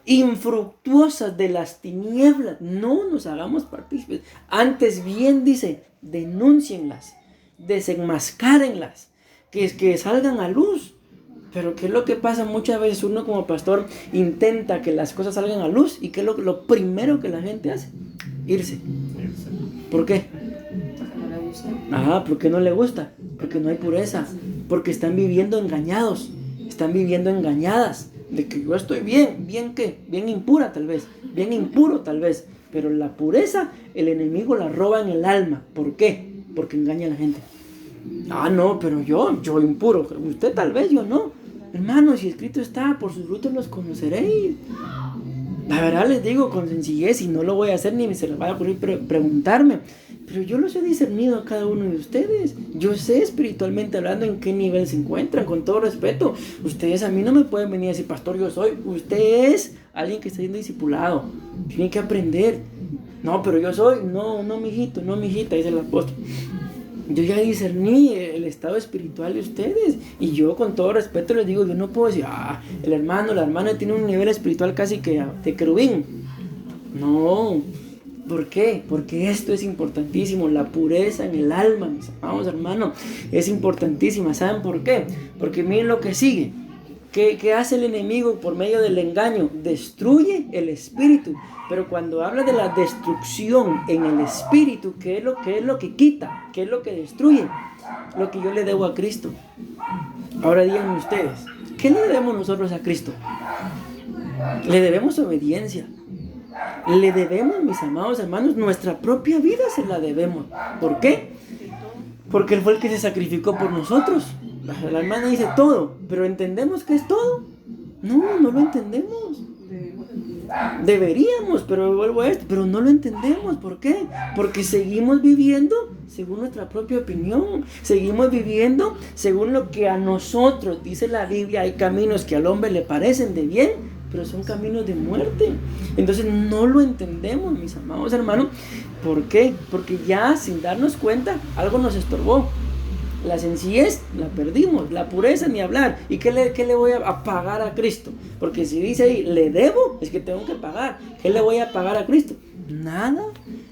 infructuosas de las tinieblas. No nos hagamos partícipes. Antes bien dice, denúncienlas, desenmascárenlas, que salgan a luz. Pero ¿qué es lo que pasa? Muchas veces uno como pastor intenta que las cosas salgan a luz. ¿Y qué es lo primero que la gente hace? Irse. ¿Por qué? Porque no le gusta. Porque no hay pureza. Porque están viviendo engañados. Están viviendo engañadas. De que yo estoy bien. ¿Bien qué? Bien impura tal vez. Bien impuro tal vez. Pero la pureza, el enemigo la roba en el alma. ¿Por qué? Porque engaña a la gente. No, pero yo impuro. Usted tal vez, yo no. Hermanos, si escrito está, por sus frutos los conoceréis. La verdad les digo con sencillez, y no lo voy a hacer ni se les va a ocurrir preguntarme. Pero yo los he discernido a cada uno de ustedes. Yo sé espiritualmente hablando en qué nivel se encuentran, con todo respeto. Ustedes a mí no me pueden venir a decir, pastor, yo soy. Usted es alguien que está siendo discipulado. Tiene que aprender. No, pero yo soy. No, mijito, no, mijita, dice el apóstol. Yo ya discerní el estado espiritual de ustedes. Y yo con todo respeto les digo, yo no puedo decir, el hermano, la hermana tiene un nivel espiritual casi que de querubín. No. ¿Por qué? Porque esto es importantísimo. La pureza en el alma, mis amados hermanos, es importantísima. ¿Saben por qué? Porque miren lo que sigue. ¿Qué hace el enemigo por medio del engaño? Destruye el espíritu. Pero cuando habla de la destrucción en el espíritu, ¿qué es lo que quita? ¿Qué es lo que destruye? Lo que yo le debo a Cristo. Ahora díganme ustedes, ¿qué le debemos nosotros a Cristo? Le debemos obediencia. Le debemos, mis amados hermanos, nuestra propia vida se la debemos. ¿Por qué? Porque Él fue el que se sacrificó por nosotros. La hermana dice todo, pero ¿entendemos qué es todo? No lo entendemos. Deberíamos, pero vuelvo a esto, pero no lo entendemos. ¿Por qué? Porque seguimos viviendo según nuestra propia opinión. Seguimos viviendo según lo que a nosotros, dice la Biblia, hay caminos que al hombre le parecen de bien, pero son caminos de muerte. Entonces no lo entendemos, mis amados hermanos. ¿Por qué? Porque ya sin darnos cuenta algo nos estorbó. La sencillez la perdimos, la pureza ni hablar. ¿Y qué le voy a pagar a Cristo? Porque si dice ahí, le debo, es que tengo que pagar. ¿Qué le voy a pagar a Cristo? Nada.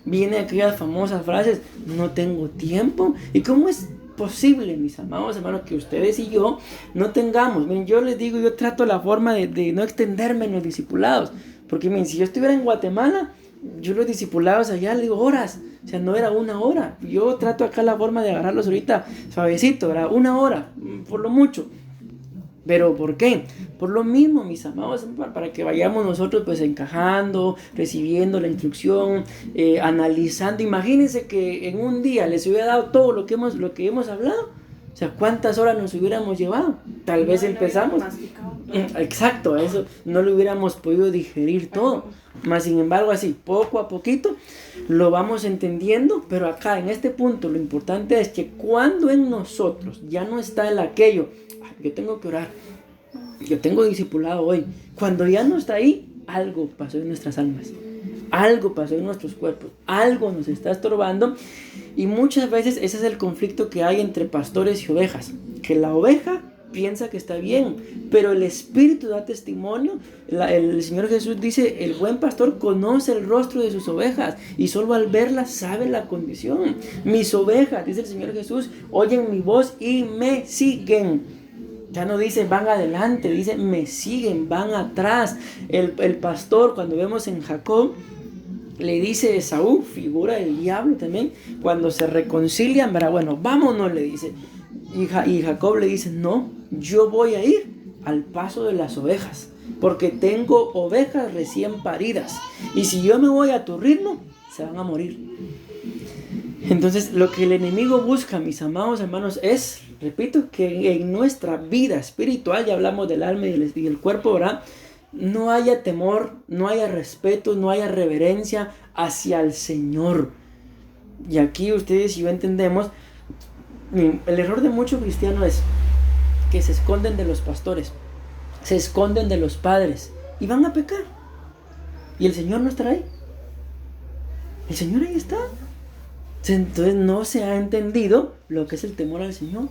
Vienen aquellas famosas frases, no tengo tiempo. ¿Y cómo es posible, mis amados hermanos, que ustedes y yo no tengamos? Miren, yo les digo, yo trato la forma de no extenderme en los discipulados. Porque miren, si yo estuviera en Guatemala, yo los discipulados allá le digo horas. O sea, no era 1 hora. Yo trato acá la forma de agarrarlos ahorita suavecito, era 1 hora, por lo mucho. ¿Pero por qué? Por lo mismo, mis amados, para que vayamos nosotros pues encajando, recibiendo la instrucción, analizando. Imagínense que en un día les hubiera dado todo lo que hemos hablado. O sea, ¿cuántas horas nos hubiéramos llevado? Tal vez empezamos. Exacto, eso no lo hubiéramos podido digerir todo. Mas sin embargo, así, poco a poquito, lo vamos entendiendo. Pero acá, en este punto, lo importante es que cuando en nosotros ya no está el aquello, yo tengo que orar, Yo tengo discipulado hoy. Cuando ya no está ahí, algo pasó en nuestras almas. Algo pasó en nuestros cuerpos. Algo nos está estorbando. Y muchas veces ese es el conflicto que hay entre pastores y ovejas. Que la oveja piensa que está bien, pero el Espíritu da testimonio. El Señor Jesús dice, el buen pastor conoce el rostro de sus ovejas y solo al verlas sabe la condición. Mis ovejas, dice el Señor Jesús, oyen mi voz y me siguen. Ya no dice van adelante, dice me siguen, van atrás. El pastor, cuando vemos en Jacob, le dice a Esaú, figura del diablo también, cuando se reconcilian, ¿verdad? Bueno, vámonos, le dice. Y Jacob le dice, no, yo voy a ir al paso de las ovejas, porque tengo ovejas recién paridas. Y si yo me voy a tu ritmo, se van a morir. Entonces, lo que el enemigo busca, mis amados hermanos, es, repito, que en nuestra vida espiritual, ya hablamos del alma y el cuerpo, ¿verdad? No haya temor, no haya respeto, no haya reverencia hacia el Señor. Y aquí ustedes y yo entendemos, el error de muchos cristianos es que se esconden de los pastores, se esconden de los padres y van a pecar. Y el Señor no estará ahí. El Señor ahí está. Entonces no se ha entendido lo que es el temor al Señor.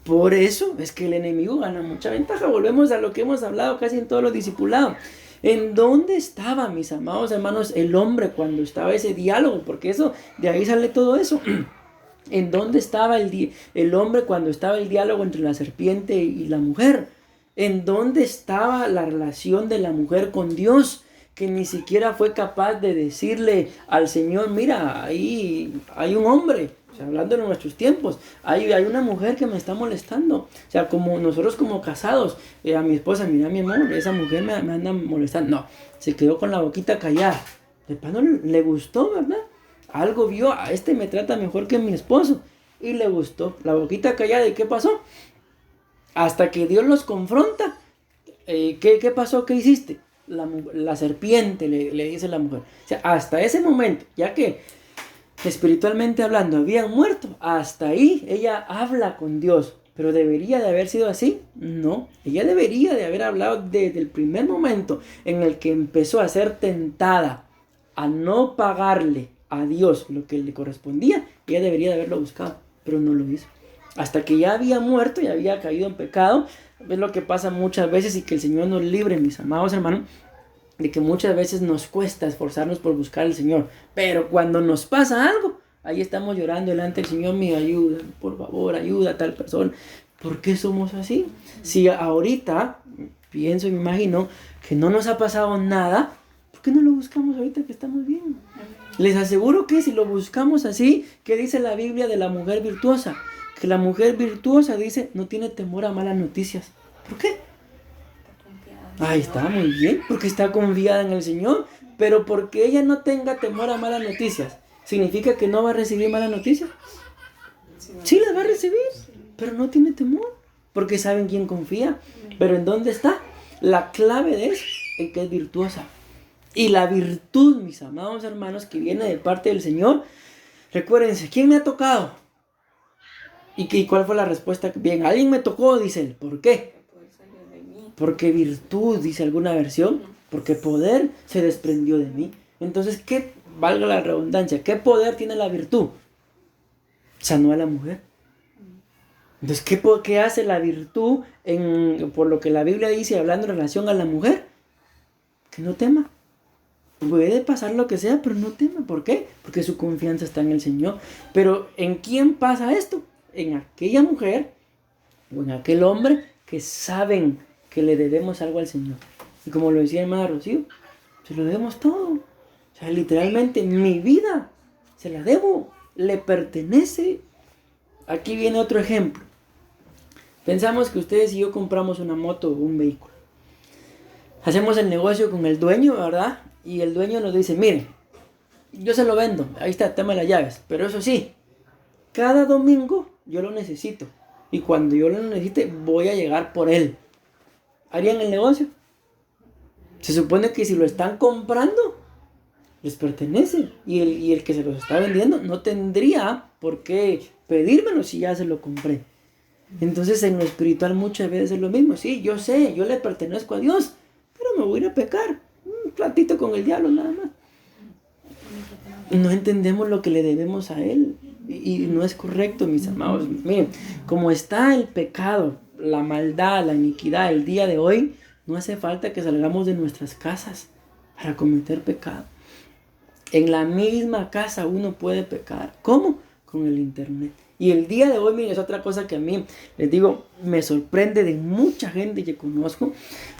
Por eso es que el enemigo gana mucha ventaja. Volvemos a lo que hemos hablado casi en todos los discipulados. ¿En dónde estaba, mis amados hermanos, el hombre cuando estaba ese diálogo? Porque eso, de ahí sale todo eso. ¿En dónde estaba el hombre cuando estaba el diálogo entre la serpiente y la mujer? ¿En dónde estaba la relación de la mujer con Dios? Que ni siquiera fue capaz de decirle al Señor, mira, ahí hay un hombre, o sea, hablando de nuestros tiempos, hay una mujer que me está molestando. O sea, como nosotros como casados, a mi esposa, mira mi amor, esa mujer me anda molestando. No, se quedó con la boquita callada. De plano le gustó, ¿verdad? Algo vio, a este me trata mejor que mi esposo. Y le gustó, la boquita callada. ¿Y qué pasó? Hasta que Dios los confronta. ¿Qué pasó? ¿Qué hiciste? La serpiente le dice la mujer. O sea, hasta ese momento, ya que espiritualmente hablando habían muerto, hasta ahí ella habla con Dios. Pero ¿debería de haber sido así? No, ella debería de haber hablado desde el primer momento en el que empezó a ser tentada a no pagarle a Dios lo que le correspondía. Ella debería de haberlo buscado, pero no lo hizo. Hasta que ya había muerto y había caído en pecado. Es lo que pasa muchas veces, y que el Señor nos libre, mis amados hermanos, de que muchas veces nos cuesta esforzarnos por buscar al Señor, pero cuando nos pasa algo, ahí estamos llorando delante del Señor, me ayuda, por favor, ayuda a tal persona. ¿Por qué somos así? Si ahorita, pienso y me imagino que no nos ha pasado nada, ¿por qué no lo buscamos ahorita que estamos bien? Les aseguro que si lo buscamos así, ¿qué dice la Biblia de la mujer virtuosa? Que la mujer virtuosa, dice, no tiene temor a malas noticias. ¿Por qué? Ahí está, muy bien, porque está confiada en el Señor. Pero porque ella no tenga temor a malas noticias, ¿significa que no va a recibir malas noticias? Sí las va a recibir, pero no tiene temor, porque sabe en quién confía. Pero ¿en dónde está? La clave de eso, en que es virtuosa. Y la virtud, mis amados hermanos, que viene de parte del Señor, recuérdense, ¿quién me ha tocado? ¿Y cuál fue la respuesta? Bien, alguien me tocó, dice él. ¿Por qué? Porque virtud, dice alguna versión, porque poder se desprendió de mí. Entonces, ¿qué, valga la redundancia, qué poder tiene la virtud? Sanó a la mujer. Entonces, ¿qué hace la virtud por lo que la Biblia dice hablando en relación a la mujer? Que no tema. Puede pasar lo que sea, pero no tema. ¿Por qué? Porque su confianza está en el Señor. Pero ¿en quién pasa esto? En aquella mujer o en aquel hombre que saben que le debemos algo al Señor. Y como lo decía hermana Rocío, se lo debemos todo. O sea, literalmente mi vida se la debo, le pertenece. Aquí viene otro ejemplo. Pensamos que ustedes y yo compramos una moto o un vehículo. Hacemos el negocio con el dueño, ¿verdad? Y el dueño nos dice, mire, yo se lo vendo, ahí está, toma las llaves. Pero eso sí, cada domingo yo lo necesito. Y cuando yo lo necesite, voy a llegar por él. ¿Harían el negocio? Se supone que si lo están comprando, les pertenece. Y el que se los está vendiendo no tendría por qué pedírmelo si ya se lo compré. Entonces en lo espiritual muchas veces es lo mismo. Sí, yo sé, yo le pertenezco a Dios, pero me voy a ir a pecar. Un ratito con el diablo nada más. No entendemos lo que le debemos a Él. Y no es correcto, mis amados. Miren, como está el pecado, la maldad, la iniquidad el día de hoy, no hace falta que salgamos de nuestras casas para cometer pecado. En la misma casa uno puede pecar. ¿Cómo? Con el internet. Y el día de hoy, miren, es otra cosa que a mí, les digo, me sorprende de mucha gente que conozco,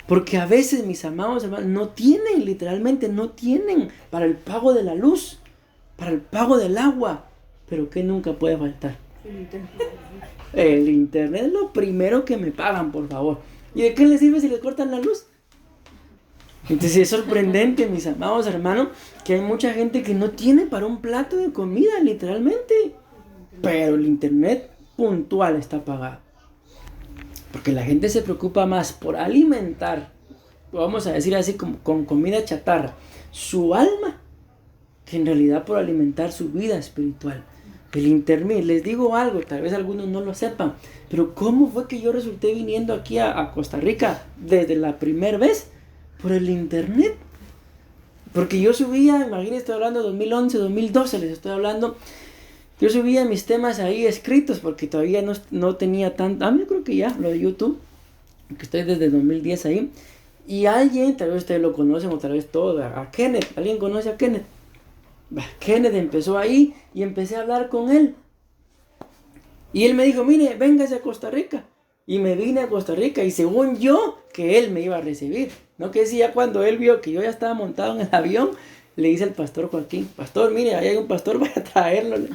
porque a veces, mis amados hermanos, no tienen, literalmente no tienen para el pago de la luz, para el pago del agua. Pero ¿qué nunca puede faltar? El internet es lo primero que me pagan, por favor. ¿Y de qué les sirve si les cortan la luz? Entonces es sorprendente, mis amados hermanos, que hay mucha gente que no tiene para un plato de comida, literalmente. Pero el internet puntual está pagado. Porque la gente se preocupa más por alimentar, vamos a decir así, como con comida chatarra, su alma, que en realidad por alimentar su vida espiritual. El internet, les digo algo, tal vez algunos no lo sepan, pero ¿cómo fue que yo resulté viniendo aquí a Costa Rica desde la primera vez? Por el internet. Porque yo subía, imagínense, estoy hablando de 2011, 2012, les estoy hablando. Yo subía mis temas ahí escritos porque todavía no tenía tanto. Yo creo que ya, lo de YouTube, que estoy desde 2010 ahí. Y alguien, tal vez ustedes lo conocen o tal vez todo, a Kenneth. ¿Alguien conoce a Kenneth? Kenneth empezó ahí y empecé a hablar con él. Y él me dijo, mire, véngase a Costa Rica. Y me vine a Costa Rica y según yo, que él me iba a recibir. No que si ya cuando él vio que yo ya estaba montado en el avión, le dice al pastor Joaquín, pastor, mire, ahí hay un pastor, vaya a traerlo.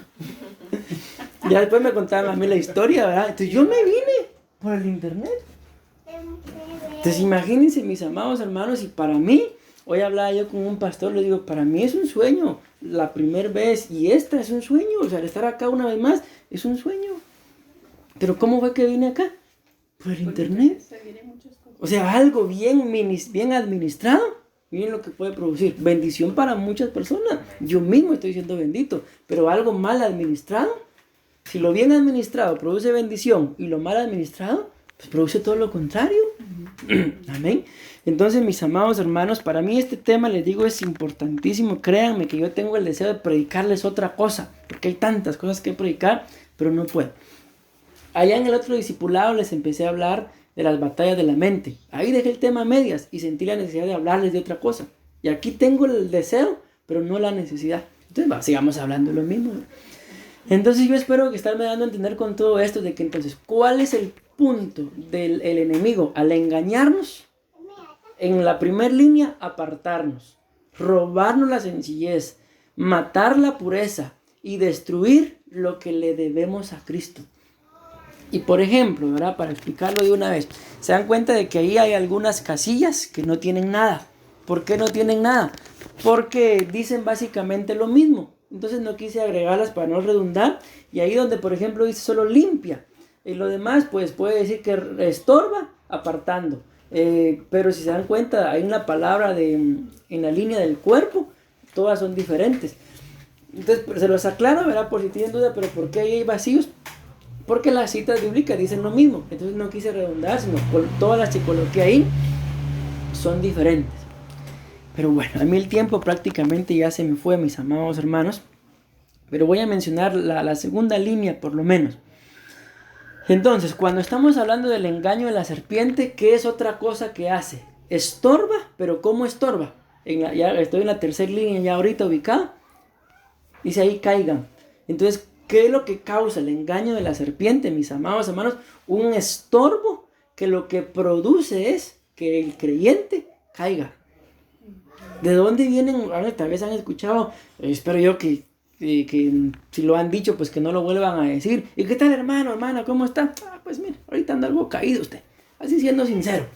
Ya después me contaban a mí la historia, ¿verdad? Entonces yo me vine por el internet. Entonces imagínense, mis amados hermanos, y para mí, hoy hablaba yo con un pastor, le digo, para mí es un sueño, la primera vez, y esta es un sueño, o sea, el estar acá una vez más es un sueño. Pero ¿cómo fue que vine acá? Por el internet. O sea, algo bien administrado, miren lo que puede producir. Bendición para muchas personas. Yo mismo estoy siendo bendito, pero algo mal administrado, si lo bien administrado produce bendición y lo mal administrado, pues produce todo lo contrario. Amén. Entonces, mis amados hermanos, para mí este tema, les digo, es importantísimo. Créanme que yo tengo el deseo de predicarles otra cosa, porque hay tantas cosas que predicar, pero no puedo. Allá en el otro discipulado les empecé a hablar de las batallas de la mente. Ahí dejé el tema a medias y sentí la necesidad de hablarles de otra cosa. Y aquí tengo el deseo, pero no la necesidad. Entonces, sigamos hablando de lo mismo. Entonces yo espero que estarme dando a entender con todo esto de que entonces, ¿cuál es el punto del enemigo al engañarnos? En la primera línea, apartarnos, robarnos la sencillez, matar la pureza y destruir lo que le debemos a Cristo. Y por ejemplo, ¿verdad? Para explicarlo de una vez, se dan cuenta de que ahí hay algunas casillas que no tienen nada. ¿Por qué no tienen nada? Porque dicen básicamente lo mismo. Entonces no quise agregarlas para no redundar. Y ahí donde, por ejemplo, dice solo limpia. Y lo demás, pues puede decir que estorba, apartando. Pero si se dan cuenta, hay una palabra en la línea del cuerpo. Todas son diferentes. Entonces, se los aclaro, ¿verdad? Por si tienen duda, pero ¿por qué ahí hay vacíos? Porque las citas bíblicas dicen lo mismo. Entonces no quise redundar, sino por todas las que coloqué ahí son diferentes. Pero bueno, a mí el tiempo prácticamente ya se me fue, mis amados hermanos. Pero voy a mencionar la segunda línea por lo menos. Entonces, cuando estamos hablando del engaño de la serpiente, ¿qué es otra cosa que hace? Estorba, pero ¿cómo estorba? Ya estoy en la tercera línea ya ahorita ubicada. Dice ahí caigan. Entonces, ¿qué es lo que causa el engaño de la serpiente, mis amados hermanos? Un estorbo que lo que produce es que el creyente caiga. ¿De dónde vienen? Tal vez han escuchado, espero yo que si lo han dicho, pues que no lo vuelvan a decir. ¿Y qué tal, hermano, hermana? ¿Cómo está? Pues mira, ahorita anda algo caído usted. Así siendo sincero.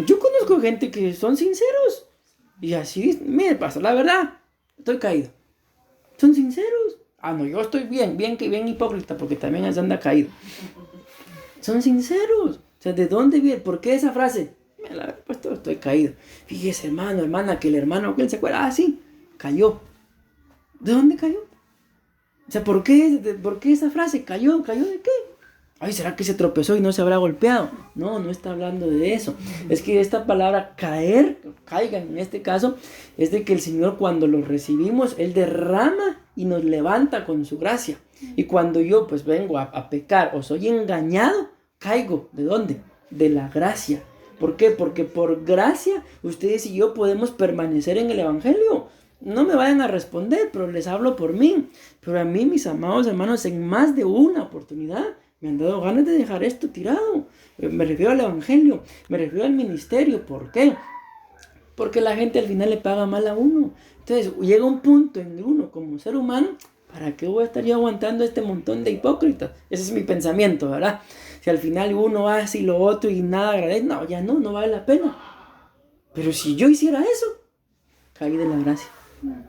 Yo conozco gente que son sinceros. Y así, mire, pasa, la verdad, estoy caído. Son sinceros. No, yo estoy bien hipócrita porque también anda caído. Son sinceros. O sea, ¿de dónde viene? ¿Por qué esa frase? Mira, pues estoy caído. Fíjese, hermano, hermana, que el hermano que él se acuerda, sí, cayó. ¿De dónde cayó? O sea, ¿por qué esa frase cayó? ¿Cayó de qué? ay, ¿será que se tropezó y no se habrá golpeado? No, no está hablando de eso. Es que esta palabra caer, caigan en este caso, es de que el Señor cuando lo recibimos, Él derrama y nos levanta con su gracia. Y cuando yo pues vengo a pecar o soy engañado, caigo. ¿De dónde? De la gracia. ¿Por qué? Porque por gracia ustedes y yo podemos permanecer en el Evangelio. No me vayan a responder, pero les hablo por mí. Pero a mí, mis amados hermanos, en más de una oportunidad me han dado ganas de dejar esto tirado. Me refiero al Evangelio, me refiero al ministerio. ¿Por qué? Porque la gente al final le paga mal a uno. Entonces llega un punto en uno como ser humano, ¿para qué voy a estar yo aguantando este montón de hipócritas? Ese es mi pensamiento, ¿verdad? Si al final uno hace y lo otro y nada agradece, no, ya no vale la pena. Pero si yo hiciera eso, caí de la gracia.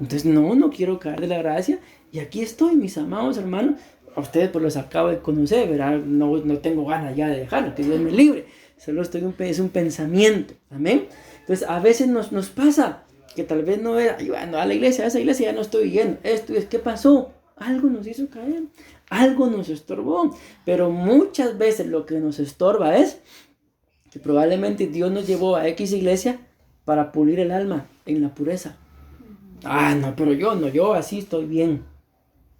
Entonces no quiero caer de la gracia. Y aquí estoy, mis amados hermanos. A ustedes pues los acabo de conocer, ¿verdad? No tengo ganas ya de dejarlo, que Dios me libre. Solo es un pensamiento, ¿amén? Entonces a veces nos pasa que tal vez no era, bueno, a esa iglesia ya no estoy yendo. Esto es, ¿qué pasó? Algo nos hizo caer, algo nos estorbó. Pero muchas veces lo que nos estorba es que probablemente Dios nos llevó a X iglesia para pulir el alma en la pureza. No, pero yo así estoy bien.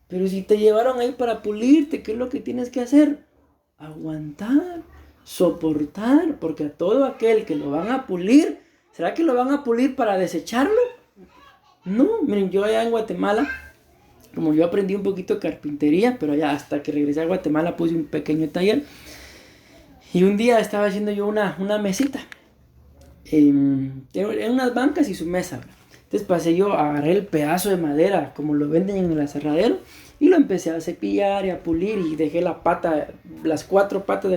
Pero si te llevaron ahí para pulirte, ¿qué es lo que tienes que hacer? Aguantar, soportar, porque a todo aquel que lo van a pulir, ¿será que lo van a pulir para desecharlo? No, miren, yo allá en Guatemala, como yo aprendí un poquito de carpintería, pero ya hasta que regresé a Guatemala puse un pequeño taller. Y un día estaba haciendo yo una mesita, en unas bancas y su mesa, ¿verdad? Entonces pasé yo, agarré el pedazo de madera, como lo venden en el aserradero, y lo empecé a cepillar y a pulir, y dejé las 4 patas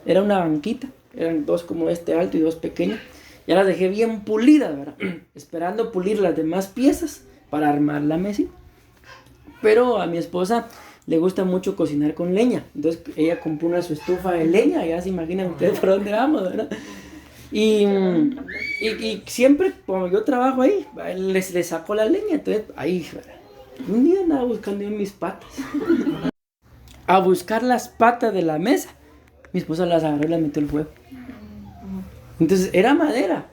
era una banquita, eran 2 como alto y 2 pequeñas, ya las dejé bien pulidas, ¿verdad? Esperando pulir las demás piezas para armar la mesita. Pero a mi esposa le gusta mucho cocinar con leña, entonces ella compró su estufa de leña, ya se imaginan ustedes por dónde vamos, ¿verdad? Y siempre, como yo trabajo ahí, les saco la leña. Entonces, ahí, un día andaba buscando yo mis patas. A buscar las patas de la mesa. Mi esposa las agarró y las metió al fuego. Entonces, era madera.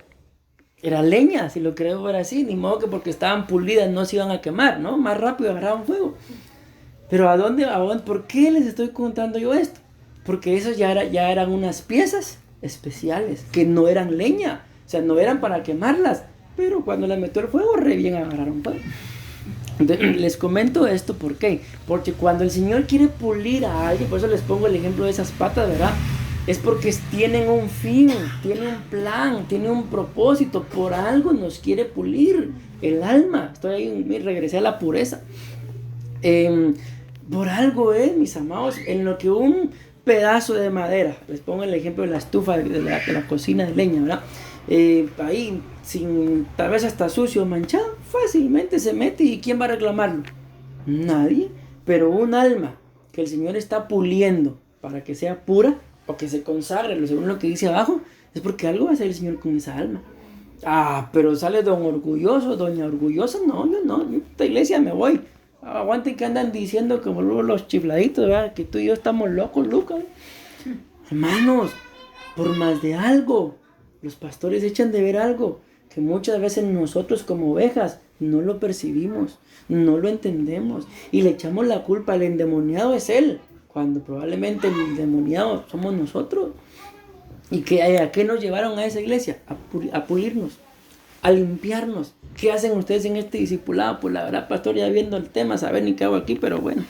Era leña, si lo creo era así. Ni modo que porque estaban pulidas no se iban a quemar, ¿no? Más rápido agarraban fuego. Pero ¿a dónde? ¿Por qué les estoy contando yo esto? Porque esos ya eran unas piezas especiales, que no eran leña, o sea, no eran para quemarlas, pero cuando las metió al fuego, re bien agarraron fuego. Entonces, les comento esto, ¿por qué? Porque cuando el Señor quiere pulir a alguien, por eso les pongo el ejemplo de esas patas, ¿verdad? Es porque tienen un fin, tienen un plan, tienen un propósito, por algo nos quiere pulir el alma. Estoy ahí, regresé a la pureza. Por algo mis amados, en lo que un pedazo de madera, les pongo el ejemplo de la estufa de la cocina de leña, ¿verdad? Ahí, tal vez hasta sucio, manchado, fácilmente se mete, y ¿quién va a reclamarlo? Nadie. Pero un alma que el Señor está puliendo para que sea pura o que se consagre, según lo que dice abajo, es porque algo va a hacer el Señor con esa alma. Pero sale don orgulloso, doña orgullosa, no, yo esta iglesia me voy. Aguanten que andan diciendo como luego los chifladitos, ¿verdad? Que tú y yo estamos locos, Lucas. Hermanos, por más de algo, los pastores echan de ver algo que muchas veces nosotros como ovejas no lo percibimos, no lo entendemos y le echamos la culpa. El endemoniado es él, cuando probablemente el endemoniado somos nosotros. ¿Y a qué nos llevaron a esa iglesia? A pulirnos, a limpiarnos. ¿Qué hacen ustedes en este discipulado? Pues la verdad, pastor, ya viendo el tema, saber ni qué hago aquí, pero bueno.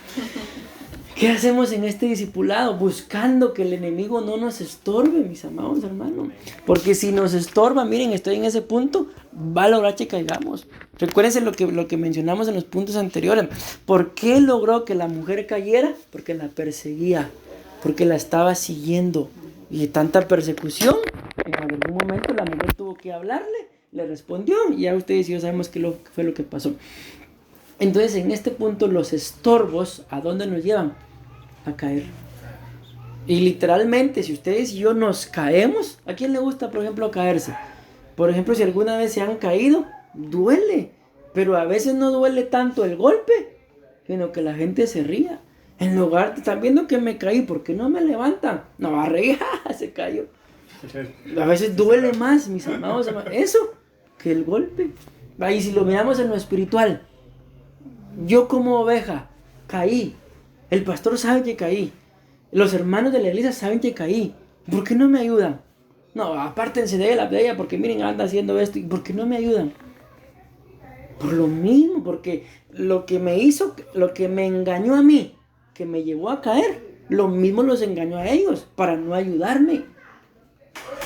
¿Qué hacemos en este discipulado? Buscando que el enemigo no nos estorbe, mis amados hermanos. Porque si nos estorba, miren, estoy en ese punto, va a lograr que caigamos. Recuérdense lo que mencionamos en los puntos anteriores. ¿Por qué logró que la mujer cayera? Porque la perseguía, porque la estaba siguiendo. Y tanta persecución, en algún momento la mujer tuvo que hablarle, le respondió, y ya ustedes y yo sabemos qué fue lo que pasó. Entonces, en este punto, los estorbos, ¿a dónde nos llevan? A caer. Y literalmente, si ustedes y yo nos caemos, ¿a quién le gusta, por ejemplo, caerse? Por ejemplo, si alguna vez se han caído, duele. Pero a veces no duele tanto el golpe, sino que la gente se ría. En lugar de, están viendo que me caí, ¿por qué no me levantan? No, va a reír, se cayó. A veces duele más, mis amados, eso, que el golpe. Y si lo miramos en lo espiritual, yo como oveja caí, el pastor sabe que caí, los hermanos de la iglesia saben que caí, ¿por qué no me ayudan? No, apártense de ella porque miren, anda haciendo esto, ¿y por qué no me ayudan? Por lo mismo, porque lo que me hizo, lo que me engañó a mí, que me llevó a caer, lo mismo los engañó a ellos, para no ayudarme.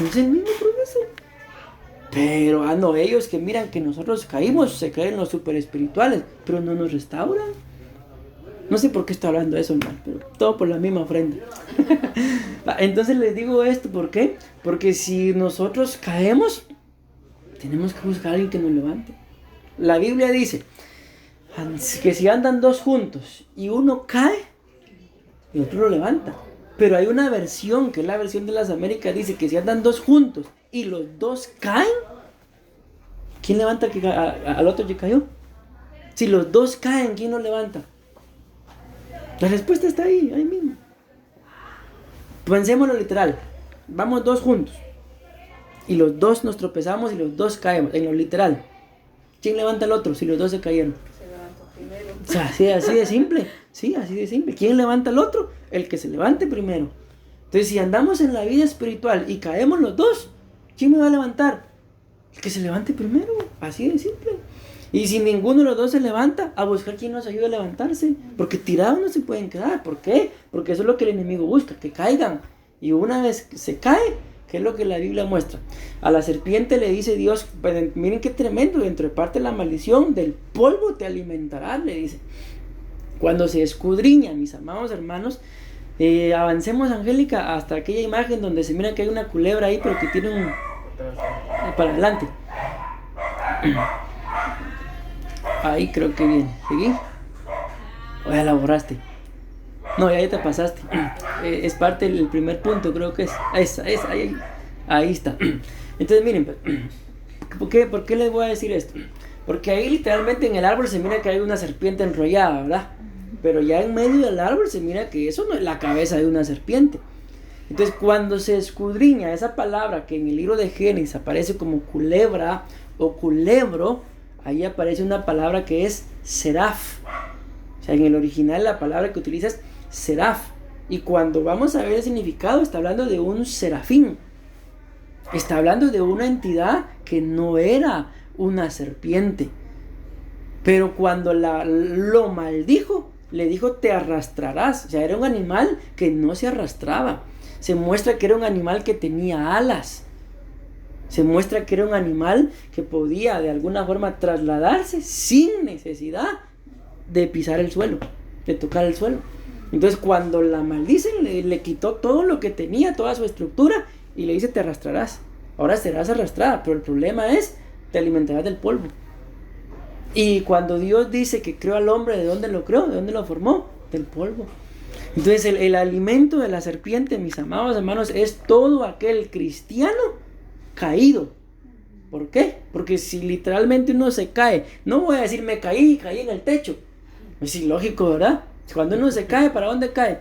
Es el mismo proceso. Pero no, ellos que miran que nosotros caímos, se creen los super espirituales, pero no nos restauran. No sé por qué está hablando eso, hermano, pero todo por la misma ofrenda. Entonces les digo esto, ¿por qué? Porque si nosotros caemos, tenemos que buscar a alguien que nos levante. La Biblia dice que si andan dos juntos y uno cae, y otro lo levanta. Pero hay una versión, que es la versión de las Américas, dice que si andan dos juntos y los dos caen, ¿quién levanta al otro que cayó? Si los dos caen, ¿quién lo levanta? La respuesta está ahí mismo. Pensémoslo literal. Vamos dos juntos y los dos nos tropezamos y los dos caemos, en lo literal. ¿Quién levanta al otro si los dos se cayeron? Se levantó primero. O sea, así de simple. Sí, así de simple. ¿Quién levanta al otro? El que se levante primero. Entonces, si andamos en la vida espiritual y caemos los dos, ¿quién me va a levantar? El que se levante primero. Así de simple. Y si ninguno de los dos se levanta, a buscar quién nos ayude a levantarse. Porque tirados no se pueden quedar. ¿Por qué? Porque eso es lo que el enemigo busca, que caigan. Y una vez que se cae, ¿qué es lo que la Biblia muestra? A la serpiente le dice Dios, miren qué tremendo, dentro de parte de la maldición, del polvo te alimentarás, le dice. Cuando se escudriña, mis amados hermanos, avancemos, Angélica, hasta aquella imagen donde se mira que hay una culebra ahí, pero que tiene un... para adelante. Ahí creo que viene. ¿Seguí? O ya la borraste. No, ya te pasaste. Es parte del primer punto, creo que es. Ahí está. Entonces, miren, ¿por qué les voy a decir esto? Porque ahí literalmente en el árbol se mira que hay una serpiente enrollada, ¿verdad? Pero ya en medio del árbol se mira que eso no es la cabeza de una serpiente. Entonces, cuando se escudriña esa palabra que en el libro de Génesis aparece como culebra o culebro, ahí aparece una palabra que es seraf. O sea, en el original la palabra que utiliza es seraf. Y cuando vamos a ver el significado, está hablando de un serafín. Está hablando de una entidad que no era una serpiente. Pero cuando lo maldijo, le dijo te arrastrarás. O sea, era un animal que no se arrastraba. Se muestra que era un animal que tenía alas. Se muestra que era un animal que podía de alguna forma trasladarse sin necesidad de pisar el suelo, de tocar el suelo. Entonces cuando la maldicen le quitó todo lo que tenía, toda su estructura, y le dice te arrastrarás. Ahora serás arrastrada, pero el problema es te alimentarás del polvo. Y cuando Dios dice que creó al hombre, ¿de dónde lo creó? ¿De dónde lo formó? Del polvo. Entonces el alimento de la serpiente, mis amados hermanos, es todo aquel cristiano caído. ¿Por qué? Porque si literalmente uno se cae, no voy a decir me caí en el techo. Es ilógico, ¿verdad? Cuando uno se cae, ¿para dónde cae?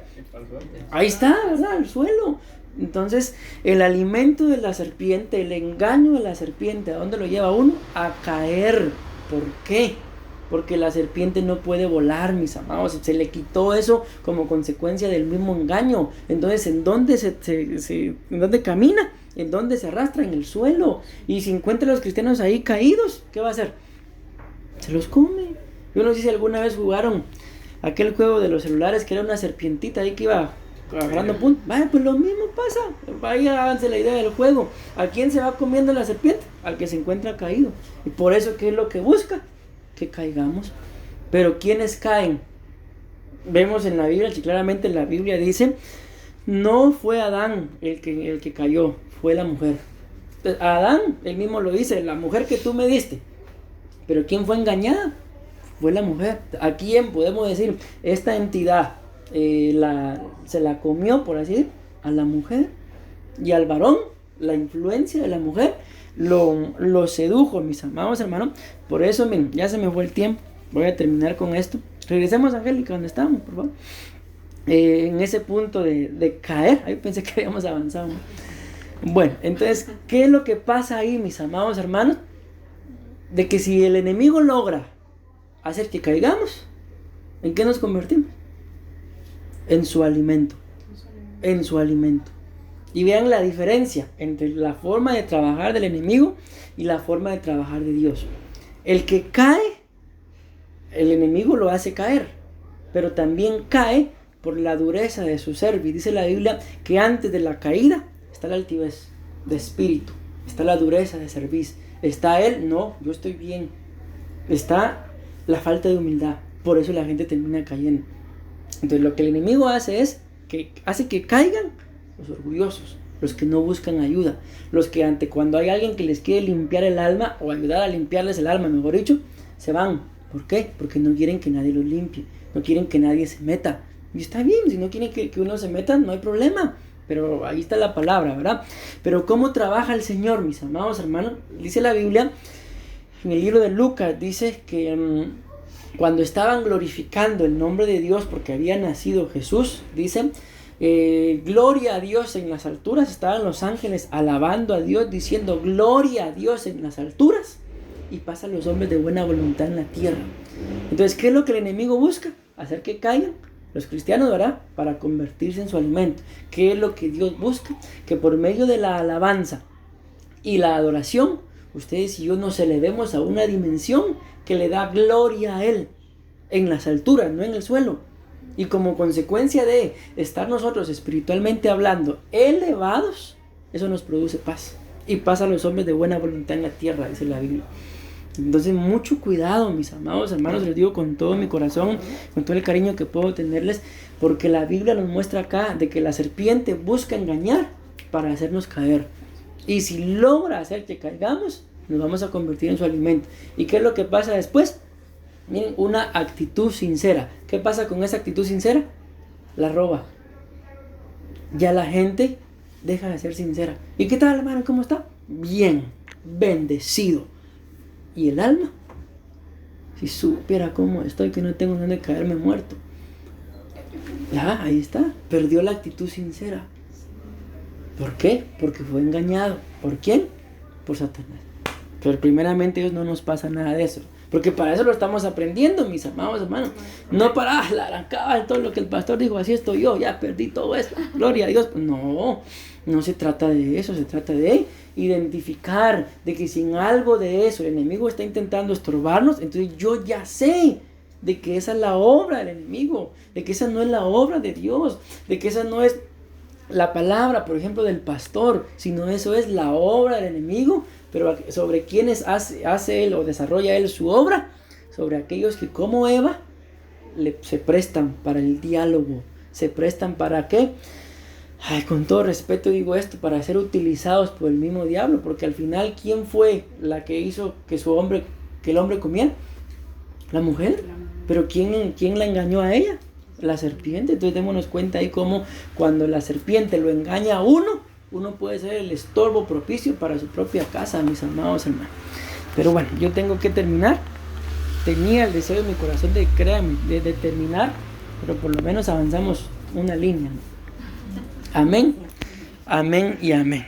Ahí está, ¿verdad? Al suelo. Entonces, el alimento de la serpiente, el engaño de la serpiente, ¿a dónde lo lleva uno? A caer. ¿Por qué? Porque la serpiente no puede volar, mis amados. Se le quitó eso como consecuencia del mismo engaño. Entonces, ¿en dónde en dónde camina? ¿En dónde se arrastra? En el suelo. Y si encuentra a los cristianos ahí caídos, ¿qué va a hacer? Se los come. Yo no sé si alguna vez jugaron aquel juego de los celulares que era una serpientita ahí que iba agarrando puntos. Vaya, pues lo mismo pasa. Vaya, háganse la idea del juego. ¿A quién se va comiendo la serpiente? Al que se encuentra caído. Y por eso, ¿qué es lo que busca? Que caigamos. Pero ¿quiénes caen? Vemos en la Biblia, que claramente la Biblia dice, no fue Adán el que cayó, fue la mujer. Entonces, Adán, él mismo lo dice, la mujer que tú me diste. Pero ¿quién fue engañada? Fue la mujer. ¿A quién podemos decir? Esta entidad se la comió, por así decir, a la mujer. Y al varón, la influencia de la mujer lo sedujo, mis amados hermanos. Por eso, miren, ya se me fue el tiempo. Voy a terminar con esto. Regresemos, Angélica, donde estábamos, por favor. en ese punto de caer. Ahí pensé que habíamos avanzado, ¿no? Bueno, entonces, ¿qué es lo que pasa ahí, mis amados hermanos? De que si el enemigo logra hacer que caigamos, ¿en qué nos convertimos? En su alimento. En su alimento. Y vean la diferencia entre la forma de trabajar del enemigo y la forma de trabajar de Dios. El que cae, el enemigo lo hace caer, pero también cae por la dureza de su ser. Y dice la Biblia que antes de la caída está la altivez de espíritu, está la dureza de cerviz, está él, no, yo estoy bien, está la falta de humildad. Por eso la gente termina cayendo. Entonces lo que el enemigo hace es que hace que caigan los orgullosos, los que no buscan ayuda, los que cuando hay alguien que les quiere limpiar el alma o ayudar a limpiarles el alma, mejor dicho, se van. ¿Por qué? Porque no quieren que nadie los limpie, no quieren que nadie se meta. Y está bien, si no quieren que uno se meta, no hay problema. Pero ahí está la palabra, ¿verdad? Pero ¿cómo trabaja el Señor, mis amados hermanos? Dice la Biblia, en el libro de Lucas, dice que cuando estaban glorificando el nombre de Dios porque había nacido Jesús, dice, gloria a Dios en las alturas, estaban los ángeles alabando a Dios, diciendo gloria a Dios en las alturas, y pasan los hombres de buena voluntad en la tierra. Entonces, ¿qué es lo que el enemigo busca? Hacer que caigan los cristianos, ¿verdad? Para convertirse en su alimento. ¿Qué es lo que Dios busca? Que por medio de la alabanza y la adoración, ustedes y yo nos elevemos a una dimensión que le da gloria a Él en las alturas, no en el suelo. Y como consecuencia de estar nosotros espiritualmente hablando elevados, eso nos produce paz. Y paz a los hombres de buena voluntad en la tierra, dice la Biblia. Entonces, mucho cuidado, mis amados hermanos, les digo con todo mi corazón, con todo el cariño que puedo tenerles, porque la Biblia nos muestra acá de que la serpiente busca engañar para hacernos caer. Y si logra hacer que caigamos, nos vamos a convertir en su alimento. ¿Y qué es lo que pasa después? Miren, una actitud sincera. ¿Qué pasa con esa actitud sincera? La roba. Ya la gente deja de ser sincera. ¿Y qué tal, hermano? ¿Cómo está? Bien, bendecido. ¿Y el alma? Si supiera cómo estoy, que no tengo dónde caerme muerto. Ya, ahí está. Perdió la actitud sincera. ¿Por qué? Porque fue engañado. ¿Por quién? Por Satanás. Pero primeramente Dios no nos pasa nada de eso. Porque para eso lo estamos aprendiendo, mis amados hermanos. No para la arrancada todo lo que el pastor dijo, así estoy yo, ya perdí todo esto. Gloria a Dios. No, no se trata de eso, se trata de identificar de que si en algo de eso el enemigo está intentando estorbarnos, entonces yo ya sé de que esa es la obra del enemigo, de que esa no es la obra de Dios, de que esa no es la palabra, por ejemplo, del pastor, sino eso es la obra del enemigo. Pero sobre quienes hace él o desarrolla él su obra, sobre aquellos que como Eva se prestan para el diálogo, se prestan para ¿qué? Ay, con todo respeto digo esto, para ser utilizados por el mismo diablo, porque al final ¿quién fue la que hizo que el hombre comiera? La mujer. Pero ¿quién la engañó a ella? La serpiente. Entonces démonos cuenta ahí cómo cuando la serpiente lo engaña a uno puede ser el estorbo propicio para su propia casa, mis amados hermanos. Pero bueno, yo tengo que terminar. Tenía el deseo de mi corazón de terminar, pero por lo menos avanzamos una línea, ¿no? Amén, amén y amén.